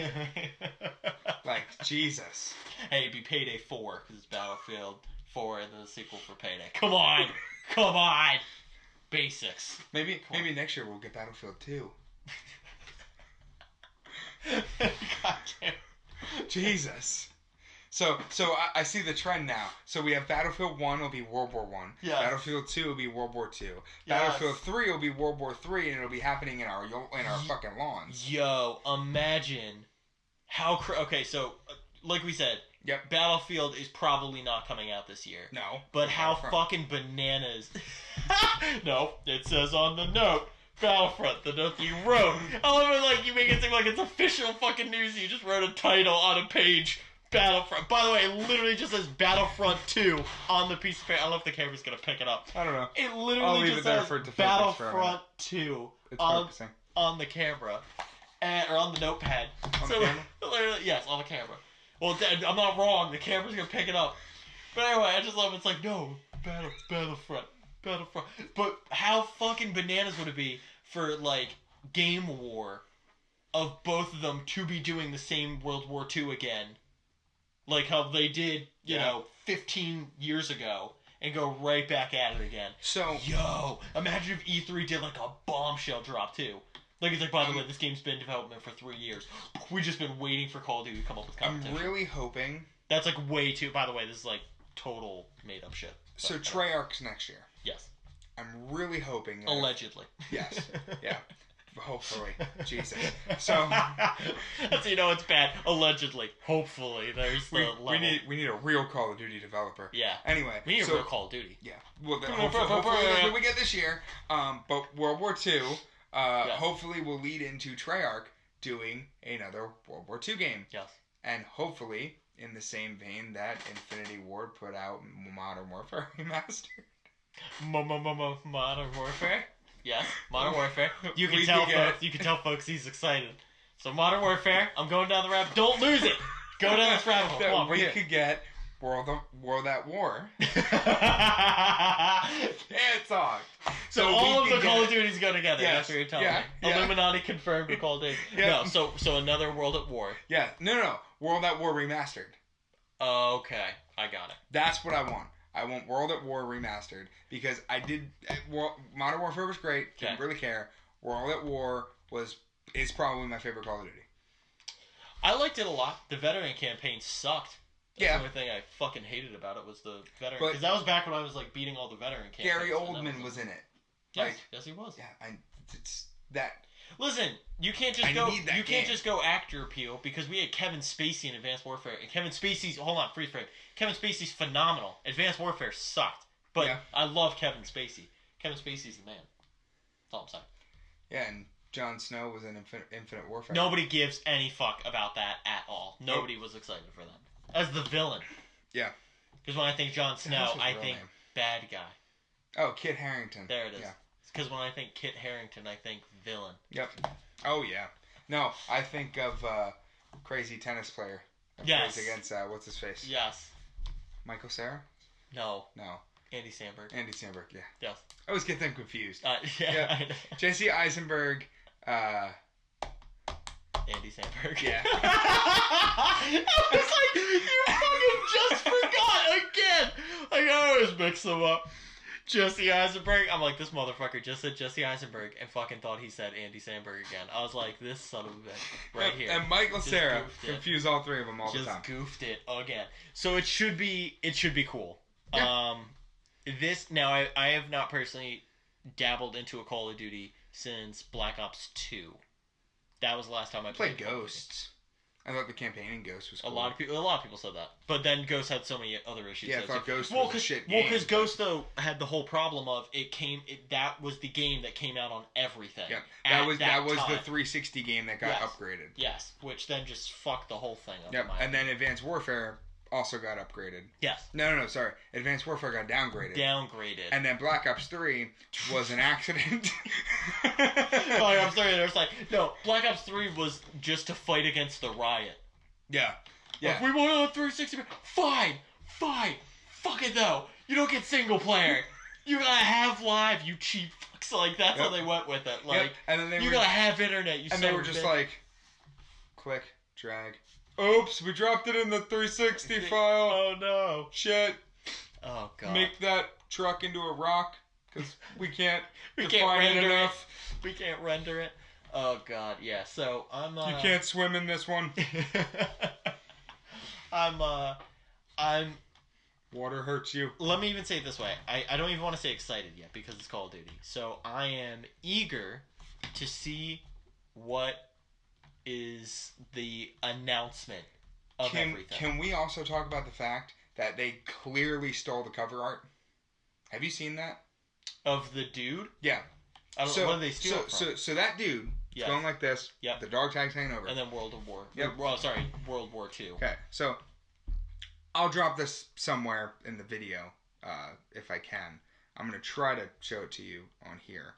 [SPEAKER 2] Like, Jesus.
[SPEAKER 1] Hey, it'd be Payday 4, because it's Battlefield 4 and then the sequel for Payday. Come on! Come on! Basics.
[SPEAKER 2] Maybe next year we'll get Battlefield 2.
[SPEAKER 1] God damn.
[SPEAKER 2] Jesus. So I see the trend now. So we have Battlefield 1 will be World War 1.
[SPEAKER 1] Yes.
[SPEAKER 2] Battlefield 2 will be World War 2. Yes. Battlefield 3 will be World War 3, and it'll be happening in our fucking lawns.
[SPEAKER 1] Yo, imagine how... Okay, so, like we said,
[SPEAKER 2] yep.
[SPEAKER 1] Battlefield is probably not coming out this year.
[SPEAKER 2] No.
[SPEAKER 1] But how fucking bananas... No, it says on the note... Battlefront, the note that you wrote. I love it, like, you make it seem like it's official fucking news. You just wrote a title on a page... Battlefront. By the way, it literally just says Battlefront 2 on the piece of paper. I don't know if the camera's going to pick it up.
[SPEAKER 2] I don't know.
[SPEAKER 1] It literally just says Battlefront 2 on the camera. Or on the notepad.
[SPEAKER 2] On the camera?
[SPEAKER 1] Literally, yes, on the camera. Well, I'm not wrong. The camera's going to pick it up. But anyway, I just love it. It's like, no, Battlefront. But how fucking bananas would it be for, like, Game War of both of them to be doing the same World War II again? Like how they did, you know, 15 years ago, and go right back at it again.
[SPEAKER 2] So,
[SPEAKER 1] yo, imagine if E3 did like a bombshell drop too. Like it's like, by the way, this game's been in development for 3 years. We've just been waiting for Call of Duty to come up with competition.
[SPEAKER 2] I'm really hoping.
[SPEAKER 1] That's like way too. By the way, this is like total made up shit.
[SPEAKER 2] So Treyarch's next year.
[SPEAKER 1] Yes.
[SPEAKER 2] I'm really hoping. That
[SPEAKER 1] allegedly.
[SPEAKER 2] Yes. Yeah. Hopefully. Jesus. So
[SPEAKER 1] you know it's bad. Allegedly. Hopefully. There's the level.
[SPEAKER 2] We need a real Call of Duty developer.
[SPEAKER 1] Yeah.
[SPEAKER 2] Anyway.
[SPEAKER 1] We need a real Call of Duty.
[SPEAKER 2] Yeah. Well, hopefully that's what we get this year. But World War II hopefully will lead into Treyarch doing another World War II game.
[SPEAKER 1] Yes.
[SPEAKER 2] And hopefully, in the same vein that Infinity Ward put out Modern Warfare Remastered.
[SPEAKER 1] Modern Warfare? Yes, Modern Warfare. You can tell folks he's excited. So Modern Warfare, I'm going down the rabbit. Don't lose it. Go down this rabbit hole. Come on,
[SPEAKER 2] we could get World at War. Can't talk.
[SPEAKER 1] So all of the Call of Duties go together.
[SPEAKER 2] Yes.
[SPEAKER 1] That's what you're telling me. Illuminati confirmed with Call of Duty. Yeah. No, so another World at War.
[SPEAKER 2] Yeah. No. World at War Remastered.
[SPEAKER 1] Okay, I got it.
[SPEAKER 2] That's what I want. I want World at War Remastered because Modern Warfare was great. Didn't really care. World at War is probably my favorite Call of Duty.
[SPEAKER 1] I liked it a lot. The veteran campaign sucked. That's the only thing I fucking hated about it was the veteran. Because that was back when I was like beating all the veteran campaigns.
[SPEAKER 2] Gary Oldman was in it.
[SPEAKER 1] Yes, yes he was.
[SPEAKER 2] Yeah, it's that.
[SPEAKER 1] Listen, you can't just go actor appeal because we had Kevin Spacey in Advanced Warfare. And Kevin Spacey's freeze frame. Kevin Spacey's phenomenal. Advanced Warfare sucked. But I love Kevin Spacey. Kevin Spacey's the man. That's all I'm saying.
[SPEAKER 2] Yeah, and Jon Snow was in Infinite Warfare.
[SPEAKER 1] Nobody gives any fuck about that at all. Nobody was excited for that. As the villain.
[SPEAKER 2] Yeah.
[SPEAKER 1] Because when I think Jon Snow, I think bad guy.
[SPEAKER 2] Oh, Kit Harington.
[SPEAKER 1] There it is.
[SPEAKER 2] Yeah.
[SPEAKER 1] Because when I think Kit Harington, I think villain.
[SPEAKER 2] Yep. Oh, yeah. No, I think of crazy tennis player.
[SPEAKER 1] Yes.
[SPEAKER 2] Against, what's his face?
[SPEAKER 1] Yes.
[SPEAKER 2] Michael Cera?
[SPEAKER 1] No.
[SPEAKER 2] No.
[SPEAKER 1] Andy Samberg.
[SPEAKER 2] Andy Samberg, yeah.
[SPEAKER 1] Yes.
[SPEAKER 2] I always get them confused.
[SPEAKER 1] Yeah.
[SPEAKER 2] Jesse Eisenberg.
[SPEAKER 1] Andy Samberg.
[SPEAKER 2] Yeah.
[SPEAKER 1] I was like, you fucking just forgot again. Like, I always mix them up. Jesse Eisenberg. I'm like, this motherfucker just said Jesse Eisenberg and fucking thought he said Andy Samberg again. I was like, this son of a bitch right here.
[SPEAKER 2] And Michael Cera confuse all three of them all the time.
[SPEAKER 1] Just goofed it again. So it should be cool.
[SPEAKER 2] Yeah.
[SPEAKER 1] This now I have not personally dabbled into a Call of Duty since Black Ops 2. That was the last time I played
[SPEAKER 2] Ghosts. I thought the campaign in Ghost was cool.
[SPEAKER 1] A lot of people said that, but then Ghost had so many other issues.
[SPEAKER 2] Yeah, I thought Ghost was a shit game.
[SPEAKER 1] Well, because Ghost though had the whole problem of that was the game that came out on everything.
[SPEAKER 2] Yeah, that was the 360 game that got upgraded.
[SPEAKER 1] Yes, which then just fucked the whole thing up.
[SPEAKER 2] Yep, and then Advanced Warfare also got upgraded.
[SPEAKER 1] Yes.
[SPEAKER 2] No, sorry. Advanced Warfare got downgraded. And then Black Ops 3 was an accident.
[SPEAKER 1] Black Ops 3, there's like, no, Black Ops 3 was just to fight against the riot.
[SPEAKER 2] Yeah.
[SPEAKER 1] Like, we want a 360. Fine. Fuck it, though. You don't get single player. You gotta have live, you cheap fucks. Like, that's how they went with it. Like,
[SPEAKER 2] and then
[SPEAKER 1] you gotta have internet, you
[SPEAKER 2] and they were just like, click, drag. Oops, we dropped it in the 360 file.
[SPEAKER 1] Oh, no.
[SPEAKER 2] Shit.
[SPEAKER 1] Oh, God.
[SPEAKER 2] Make that truck into a rock, because we can't
[SPEAKER 1] render
[SPEAKER 2] it enough.
[SPEAKER 1] We can't render it. Oh, God, yeah. So, I'm...
[SPEAKER 2] You can't swim in this one.
[SPEAKER 1] I'm...
[SPEAKER 2] Water hurts you.
[SPEAKER 1] Let me even say it this way. I don't even want to say excited yet, because it's Call of Duty. So, I am eager to see what is the announcement of everything.
[SPEAKER 2] Can we also talk about the fact that they clearly stole the cover art? Have you seen that?
[SPEAKER 1] Of the dude?
[SPEAKER 2] Yeah.
[SPEAKER 1] I don't know. What did they steal from?
[SPEAKER 2] So that dude is going like this.
[SPEAKER 1] Yep.
[SPEAKER 2] The dog tag's hanging over.
[SPEAKER 1] And then World War II.
[SPEAKER 2] Okay, so I'll drop this somewhere in the video if I can. I'm going to try to show it to you on here.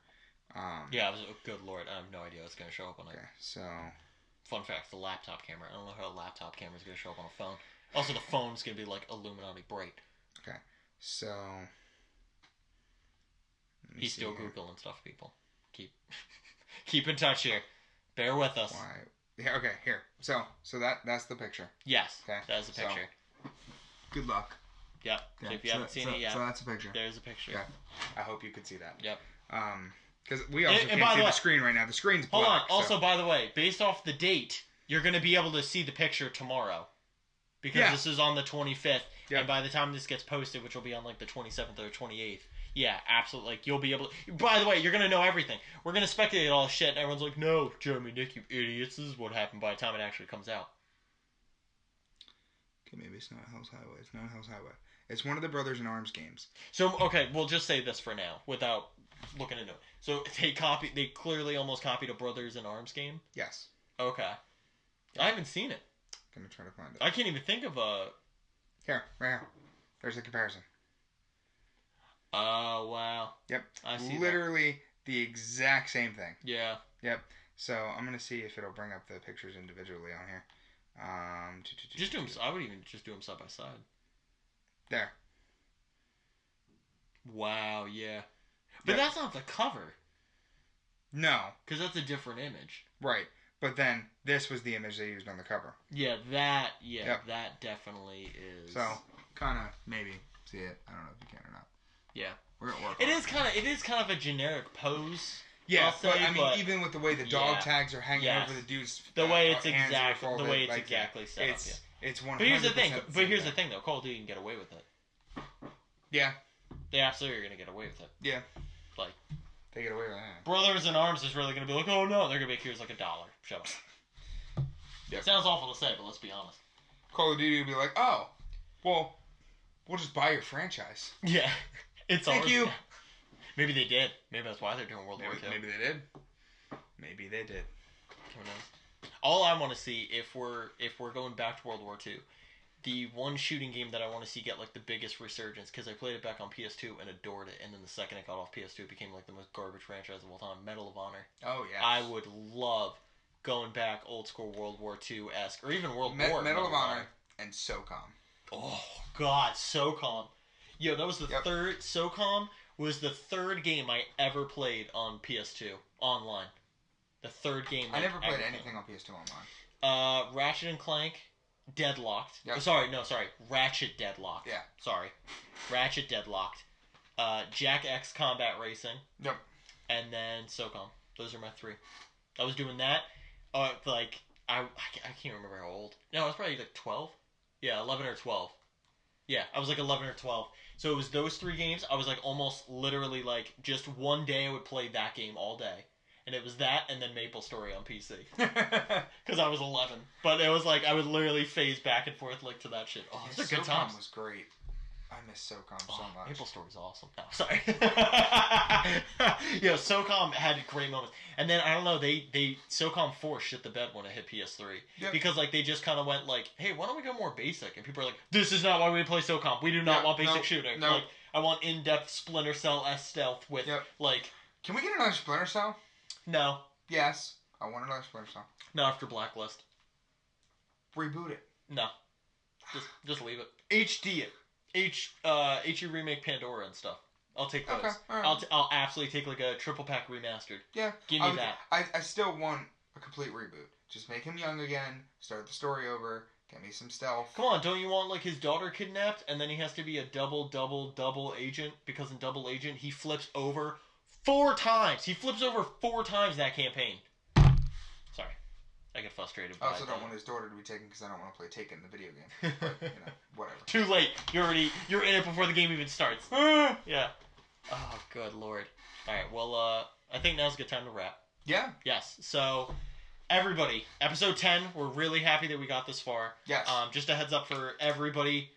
[SPEAKER 1] Good lord. I have no idea what's going to show up on it.
[SPEAKER 2] Okay, so...
[SPEAKER 1] Fun fact, the laptop camera. I don't know how a laptop camera is going to show up on a phone. Also, the phone's going to be like Illuminati bright.
[SPEAKER 2] Okay, so...
[SPEAKER 1] He's still Googling stuff, people. Keep in touch here. Bear with us.
[SPEAKER 2] Why? Yeah, okay, here. So that's the picture.
[SPEAKER 1] Yes,
[SPEAKER 2] okay,
[SPEAKER 1] that is the picture.
[SPEAKER 2] So, good luck.
[SPEAKER 1] Yep. Yeah, so if you haven't seen it yet,
[SPEAKER 2] so that's a picture.
[SPEAKER 1] There's a picture.
[SPEAKER 2] Yeah. I hope you could see that.
[SPEAKER 1] Yep.
[SPEAKER 2] Because we also can't see the screen right now. The screen's black.
[SPEAKER 1] Hold on. Also, by the way, based off the date, you're going to be able to see the picture tomorrow. Because this is on the 25th. Yep. And by the time this gets posted, which will be on like the 27th or 28th, yeah, absolutely. Like, you'll be able to... By the way, you're going to know everything. We're going to speculate all shit, and everyone's like, no, Jeremy, Nick, you idiots. This is what happened by the time it actually comes out.
[SPEAKER 2] Okay, maybe it's not Hell's Highway. It's not Hell's Highway. It's one of the Brothers in Arms games.
[SPEAKER 1] So, okay, we'll just say this for now, without looking into it. So, they clearly almost copied a Brothers in Arms game?
[SPEAKER 2] Yes.
[SPEAKER 1] Okay. I haven't seen it.
[SPEAKER 2] I'm going to try to find it.
[SPEAKER 1] I can't even think of a...
[SPEAKER 2] Here, right here. There's a comparison.
[SPEAKER 1] Oh, wow.
[SPEAKER 2] Yep.
[SPEAKER 1] I see
[SPEAKER 2] literally the exact same thing.
[SPEAKER 1] Yeah.
[SPEAKER 2] Yep. So I'm going to see if it'll bring up the pictures individually on here.
[SPEAKER 1] Just do them. I would even just do them side by side.
[SPEAKER 2] There.
[SPEAKER 1] Wow, yeah. But that's not the cover.
[SPEAKER 2] No.
[SPEAKER 1] Because that's a different image.
[SPEAKER 2] Right. But then this was the image they used on the cover.
[SPEAKER 1] Yeah, that definitely is.
[SPEAKER 2] So, kind of maybe see it. I don't know if you can or not.
[SPEAKER 1] Yeah.
[SPEAKER 2] We're at work.
[SPEAKER 1] It is kind of a generic pose.
[SPEAKER 2] Yeah, but even with the way the dog tags are hanging over the dude's
[SPEAKER 1] the way it's exactly set up.
[SPEAKER 2] It's 100%.
[SPEAKER 1] But here's the thing though, Call of Duty can get away with it.
[SPEAKER 2] Yeah.
[SPEAKER 1] They absolutely are going to get away with it.
[SPEAKER 2] Yeah.
[SPEAKER 1] Like,
[SPEAKER 2] they get away with that.
[SPEAKER 1] Brothers in Arms is really going to be like, oh no, they're going to make yours like $1. Shut up. Yep. It sounds awful to say, but let's be honest.
[SPEAKER 2] Call of Duty would be like, oh, well, we'll just buy your franchise.
[SPEAKER 1] Yeah. It's
[SPEAKER 2] Thank you.
[SPEAKER 1] Maybe they did. Maybe that's why they're doing World War II.
[SPEAKER 2] Maybe they did. Maybe they did.
[SPEAKER 1] Who knows? All I want to see, if we're going back to World War II, the one shooting game that I want to see get like the biggest resurgence, because I played it back on PS2 and adored it, and then the second it got off PS2, it became like the most garbage franchise of all time. Medal of Honor.
[SPEAKER 2] Oh yeah.
[SPEAKER 1] I would love going back old school World War II-esque, or even World War.
[SPEAKER 2] Medal of Honor and SOCOM.
[SPEAKER 1] Oh God, SOCOM. Yo, that was the third. SOCOM was the third game I ever played on PS2 online. The third game.
[SPEAKER 2] I never played anything on PS2 online.
[SPEAKER 1] Ratchet and Clank, Deadlocked.
[SPEAKER 2] Yep.
[SPEAKER 1] Oh, sorry. Ratchet Deadlocked.
[SPEAKER 2] Yeah.
[SPEAKER 1] Sorry. Ratchet Deadlocked. Jack X Combat Racing.
[SPEAKER 2] Yep.
[SPEAKER 1] And then SOCOM. Those are my 3. I was doing that. I can't remember how old. No, I was probably like 12. Yeah, 11 or 12. Yeah, I was like 11 or 12. So it was those 3 games. I was like almost literally like just one day I would play that game all day. And it was that and then MapleStory on PC. Because I was 11. But it was like I would literally phase back and forth like to that shit. Oh, it's a good time.
[SPEAKER 2] SOCOM was great. I miss SOCOM so much.
[SPEAKER 1] MapleStory's awesome. No, sorry. SOCOM had great moments. And then, I don't know, they SOCOM 4 shit the bed when it hit PS3. Yep. Because, like, they just kind of went, like, hey, why don't we go more basic? And people are like, this is not why we play SOCOM. We do not want basic shooting.
[SPEAKER 2] No.
[SPEAKER 1] Like, I want in-depth Splinter Cell-esque stealth with, like...
[SPEAKER 2] Can we get another Splinter Cell?
[SPEAKER 1] No.
[SPEAKER 2] Yes. I want another Splinter Cell.
[SPEAKER 1] Not after Blacklist.
[SPEAKER 2] Reboot it.
[SPEAKER 1] No. Just leave it. HD it. HD remake Pandora and stuff. I'll take those.
[SPEAKER 2] Okay, all right.
[SPEAKER 1] I'll absolutely take like a triple pack remastered.
[SPEAKER 2] Yeah.
[SPEAKER 1] Give me that.
[SPEAKER 2] I still want a complete reboot. Just make him young again, start the story over, get me some stealth.
[SPEAKER 1] Come on, don't you want like his daughter kidnapped and then he has to be a double agent because in Double Agent he flips over 4 times. He flips over 4 times that campaign. Sorry. I get frustrated by
[SPEAKER 2] I also don't want his daughter to be taken because I don't want to play Taken in the video game. But, whatever.
[SPEAKER 1] Too late. You're in it before the game even starts. Yeah. Oh, good lord. Alright, well, I think now's a good time to wrap.
[SPEAKER 2] Yeah.
[SPEAKER 1] Yes. So, everybody, episode 10, we're really happy that we got this far.
[SPEAKER 2] Yes.
[SPEAKER 1] Just a heads up for everybody.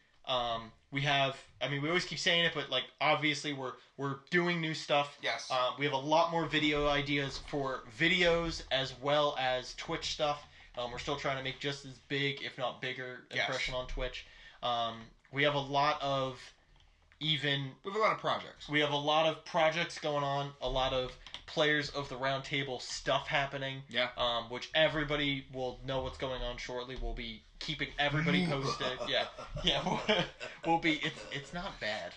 [SPEAKER 1] We always keep saying it, but, like, obviously we're doing new stuff.
[SPEAKER 2] Yes.
[SPEAKER 1] We have a lot more video ideas for videos as well as Twitch stuff. We're still trying to make just as big, if not bigger, impression on Twitch. We have a lot of
[SPEAKER 2] projects.
[SPEAKER 1] We have a lot of projects going on, a lot of Players of the Round Table stuff happening.
[SPEAKER 2] Yeah.
[SPEAKER 1] Which everybody will know what's going on shortly. We'll be keeping everybody posted. Yeah. We'll be. It's not bad.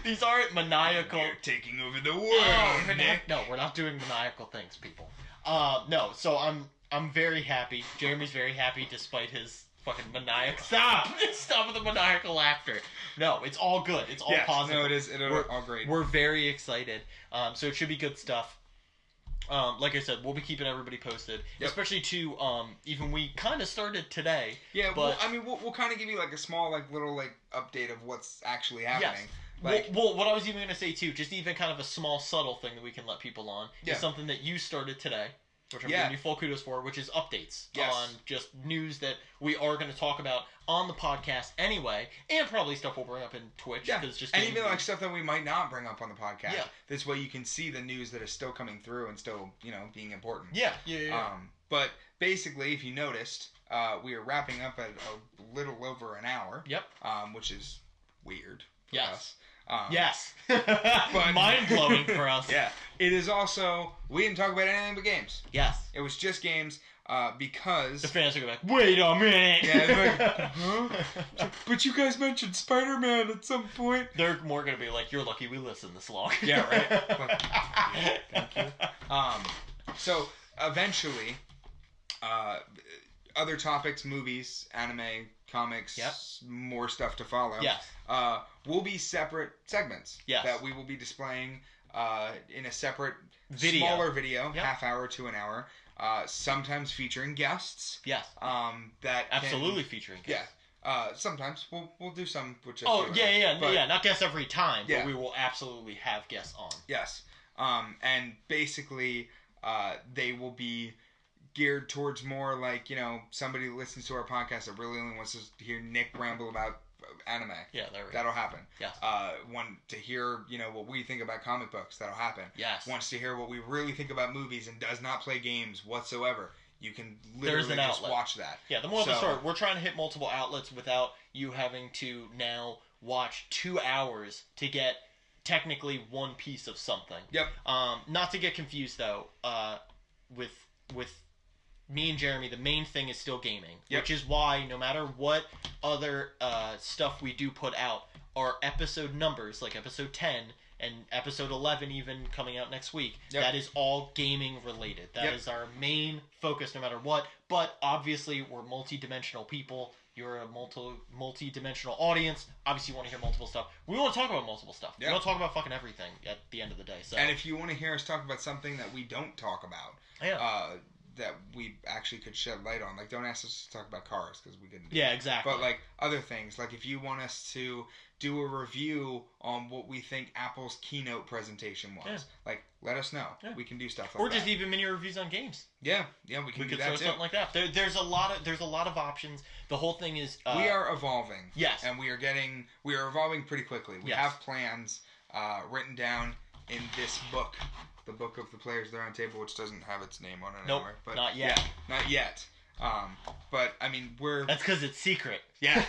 [SPEAKER 1] These aren't maniacal.
[SPEAKER 2] You're taking over the world, Nick.
[SPEAKER 1] No, we're not doing maniacal things, people. No. So I'm very happy. Jeremy's very happy, despite his fucking maniacal. Stop with the maniacal laughter. No, it's all good. It's all positive.
[SPEAKER 2] No, it is. It's all great.
[SPEAKER 1] We're very excited. So it should be good stuff. Like I said, we'll be keeping everybody posted, especially to even we kind of started today.
[SPEAKER 2] Yeah,
[SPEAKER 1] but
[SPEAKER 2] we'll kind of give you like a small little update of what's actually happening.
[SPEAKER 1] Yes. Well, what I was even going to say too, just even kind of a small subtle thing that we can let people on is something that you started today, which I'm giving you full kudos for, which is updates on just news that we are going to talk about on the podcast anyway, and probably stuff we'll bring up in Twitch.
[SPEAKER 2] Yeah, and even like stuff that we might not bring up on the podcast. Yeah. This way you can see the news that is still coming through and still, being important.
[SPEAKER 1] Yeah.
[SPEAKER 2] But basically, if you noticed, we are wrapping up at a little over an hour.
[SPEAKER 1] Yep.
[SPEAKER 2] Which is weird for us.
[SPEAKER 1] Yes. But mind-blowing for us.
[SPEAKER 2] Yeah. It is also, we didn't talk about anything but games.
[SPEAKER 1] Yes.
[SPEAKER 2] It was just games because...
[SPEAKER 1] The fans are going to be like, wait a minute.
[SPEAKER 2] Yeah, huh? But you guys mentioned Spider-Man at some point.
[SPEAKER 1] They're more going to be like, you're lucky we listened this long.
[SPEAKER 2] Yeah, right. Thank you. So, eventually, other topics, movies, anime, comics, more stuff to follow.
[SPEAKER 1] Yes.
[SPEAKER 2] Will be separate segments that we will be displaying in a separate smaller video, half hour to an hour, sometimes featuring guests.
[SPEAKER 1] Yes.
[SPEAKER 2] That
[SPEAKER 1] absolutely featuring guests.
[SPEAKER 2] Yeah. Sometimes we'll do some which
[SPEAKER 1] not guests every time, but we will absolutely have guests on.
[SPEAKER 2] Yes. And basically they will be geared towards more like, somebody who listens to our podcast that really only wants to hear Nick ramble about anime.
[SPEAKER 1] Yeah, there we go.
[SPEAKER 2] That'll happen.
[SPEAKER 1] Yes.
[SPEAKER 2] Want to hear, what we think about comic books. That'll happen.
[SPEAKER 1] Yes.
[SPEAKER 2] Wants to hear what we really think about movies and does not play games whatsoever. You can literally just watch that.
[SPEAKER 1] Yeah, the moral of the story, we're trying to hit multiple outlets without you having to now watch 2 hours to get technically one piece of something.
[SPEAKER 2] Yep.
[SPEAKER 1] Not to get confused though, with me and Jeremy, the main thing is still gaming, which is why no matter what other stuff we do put out, are episode numbers, like episode 10 and episode 11 even coming out next week. Yep. That is all gaming related. That is our main focus no matter what. But obviously we're multi-dimensional people. You're a multi-dimensional audience. Obviously you want to hear multiple stuff. We want to talk about multiple stuff. Yep. We want to talk about fucking everything at the end of the day. So.
[SPEAKER 2] And if you want to hear us talk about something that we don't talk about, that we actually could shed light on, like don't ask us to talk about cars because we couldn't do that.
[SPEAKER 1] Exactly.
[SPEAKER 2] But like other things, like if you want us to do a review on what we think Apple's keynote presentation was, like let us know. We can do stuff like that.
[SPEAKER 1] Or just even mini reviews on games.
[SPEAKER 2] We can do that
[SPEAKER 1] throw
[SPEAKER 2] too.
[SPEAKER 1] Something like that. There's a lot of options. The whole thing is
[SPEAKER 2] we are evolving.
[SPEAKER 1] Yes.
[SPEAKER 2] And we are evolving pretty quickly. We have plans written down in this book. The book of the Players of the Round Table, which doesn't have its name on it anymore. But
[SPEAKER 1] not yet.
[SPEAKER 2] Yeah, not yet. But I mean,
[SPEAKER 1] That's because it's secret.
[SPEAKER 2] Yeah,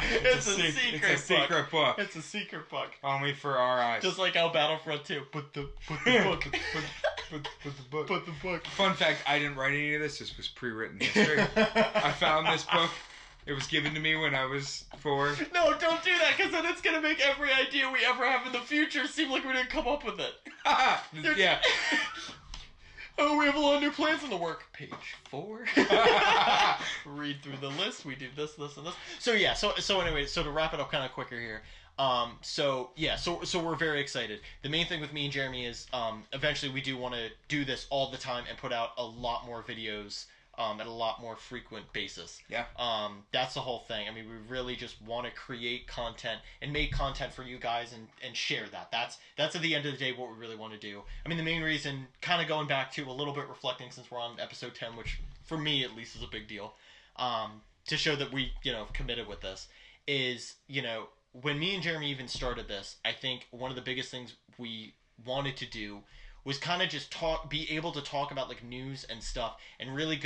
[SPEAKER 2] it's a secret. It's a secret book.
[SPEAKER 1] It's a secret book.
[SPEAKER 2] Only for our eyes.
[SPEAKER 1] Just like how Battlefront 2. Put the book. Put the book.
[SPEAKER 2] Fun fact: I didn't write any of this. This was pre-written history. I found this book. It was given to me when I was 4.
[SPEAKER 1] No, don't do that, because then it's going to make every idea we ever have in the future seem like we didn't come up with it.
[SPEAKER 2] Yeah.
[SPEAKER 1] Oh, we have a lot of new plans in the work. Page 4. Read through the list. We do this, this, and this. So yeah. So anyway. So to wrap it up kind of quicker here. So we're very excited. The main thing with me and Jeremy is eventually we do want to do this all the time and put out a lot more videos. At a lot more frequent basis.
[SPEAKER 2] Yeah.
[SPEAKER 1] That's the whole thing. I mean, we really just want to create content and make content for you guys and share that. That's at the end of the day what we really want to do. I mean, the main reason, kind of going back to a little bit reflecting since we're on episode 10, which for me at least is a big deal, to show that we, committed with this, is, when me and Jeremy even started this, I think one of the biggest things we wanted to do was kind of just be able to talk about like news and stuff and really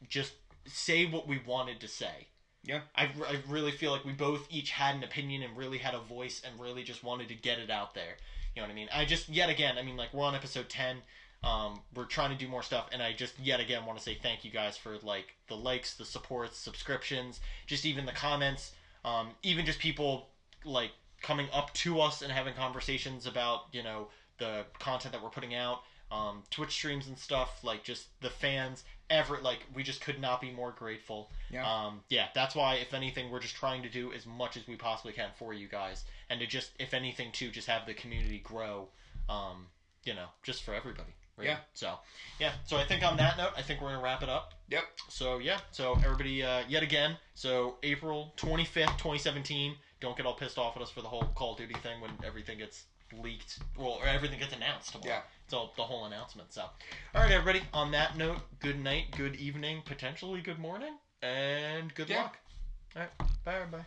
[SPEAKER 1] just say what we wanted to say.
[SPEAKER 2] Yeah.
[SPEAKER 1] I really feel like we both each had an opinion and really had a voice and really just wanted to get it out there. You know what I mean? Yet again, like we're on episode 10. We're trying to do more stuff, and I just yet again want to say thank you guys for like the likes, the supports, subscriptions, just even the comments, even just people like coming up to us and having conversations about, the content that we're putting out, Twitch streams and stuff, like just the fans, we just could not be more grateful.
[SPEAKER 2] Yeah.
[SPEAKER 1] That's why, if anything, we're just trying to do as much as we possibly can for you guys, and to just, if anything, to just have the community grow, just for everybody. Really.
[SPEAKER 2] Yeah.
[SPEAKER 1] So I think on that note, I think we're going to wrap it up.
[SPEAKER 2] Yep.
[SPEAKER 1] So everybody, yet again, so April 25th, 2017, don't get all pissed off at us for the whole Call of Duty thing when everything gets leaked, or everything gets announced tomorrow.
[SPEAKER 2] Yeah.
[SPEAKER 1] It's all the whole announcement. So, all right, everybody. On that note, good night, good evening, potentially good morning, and good luck. All right, bye, everybody.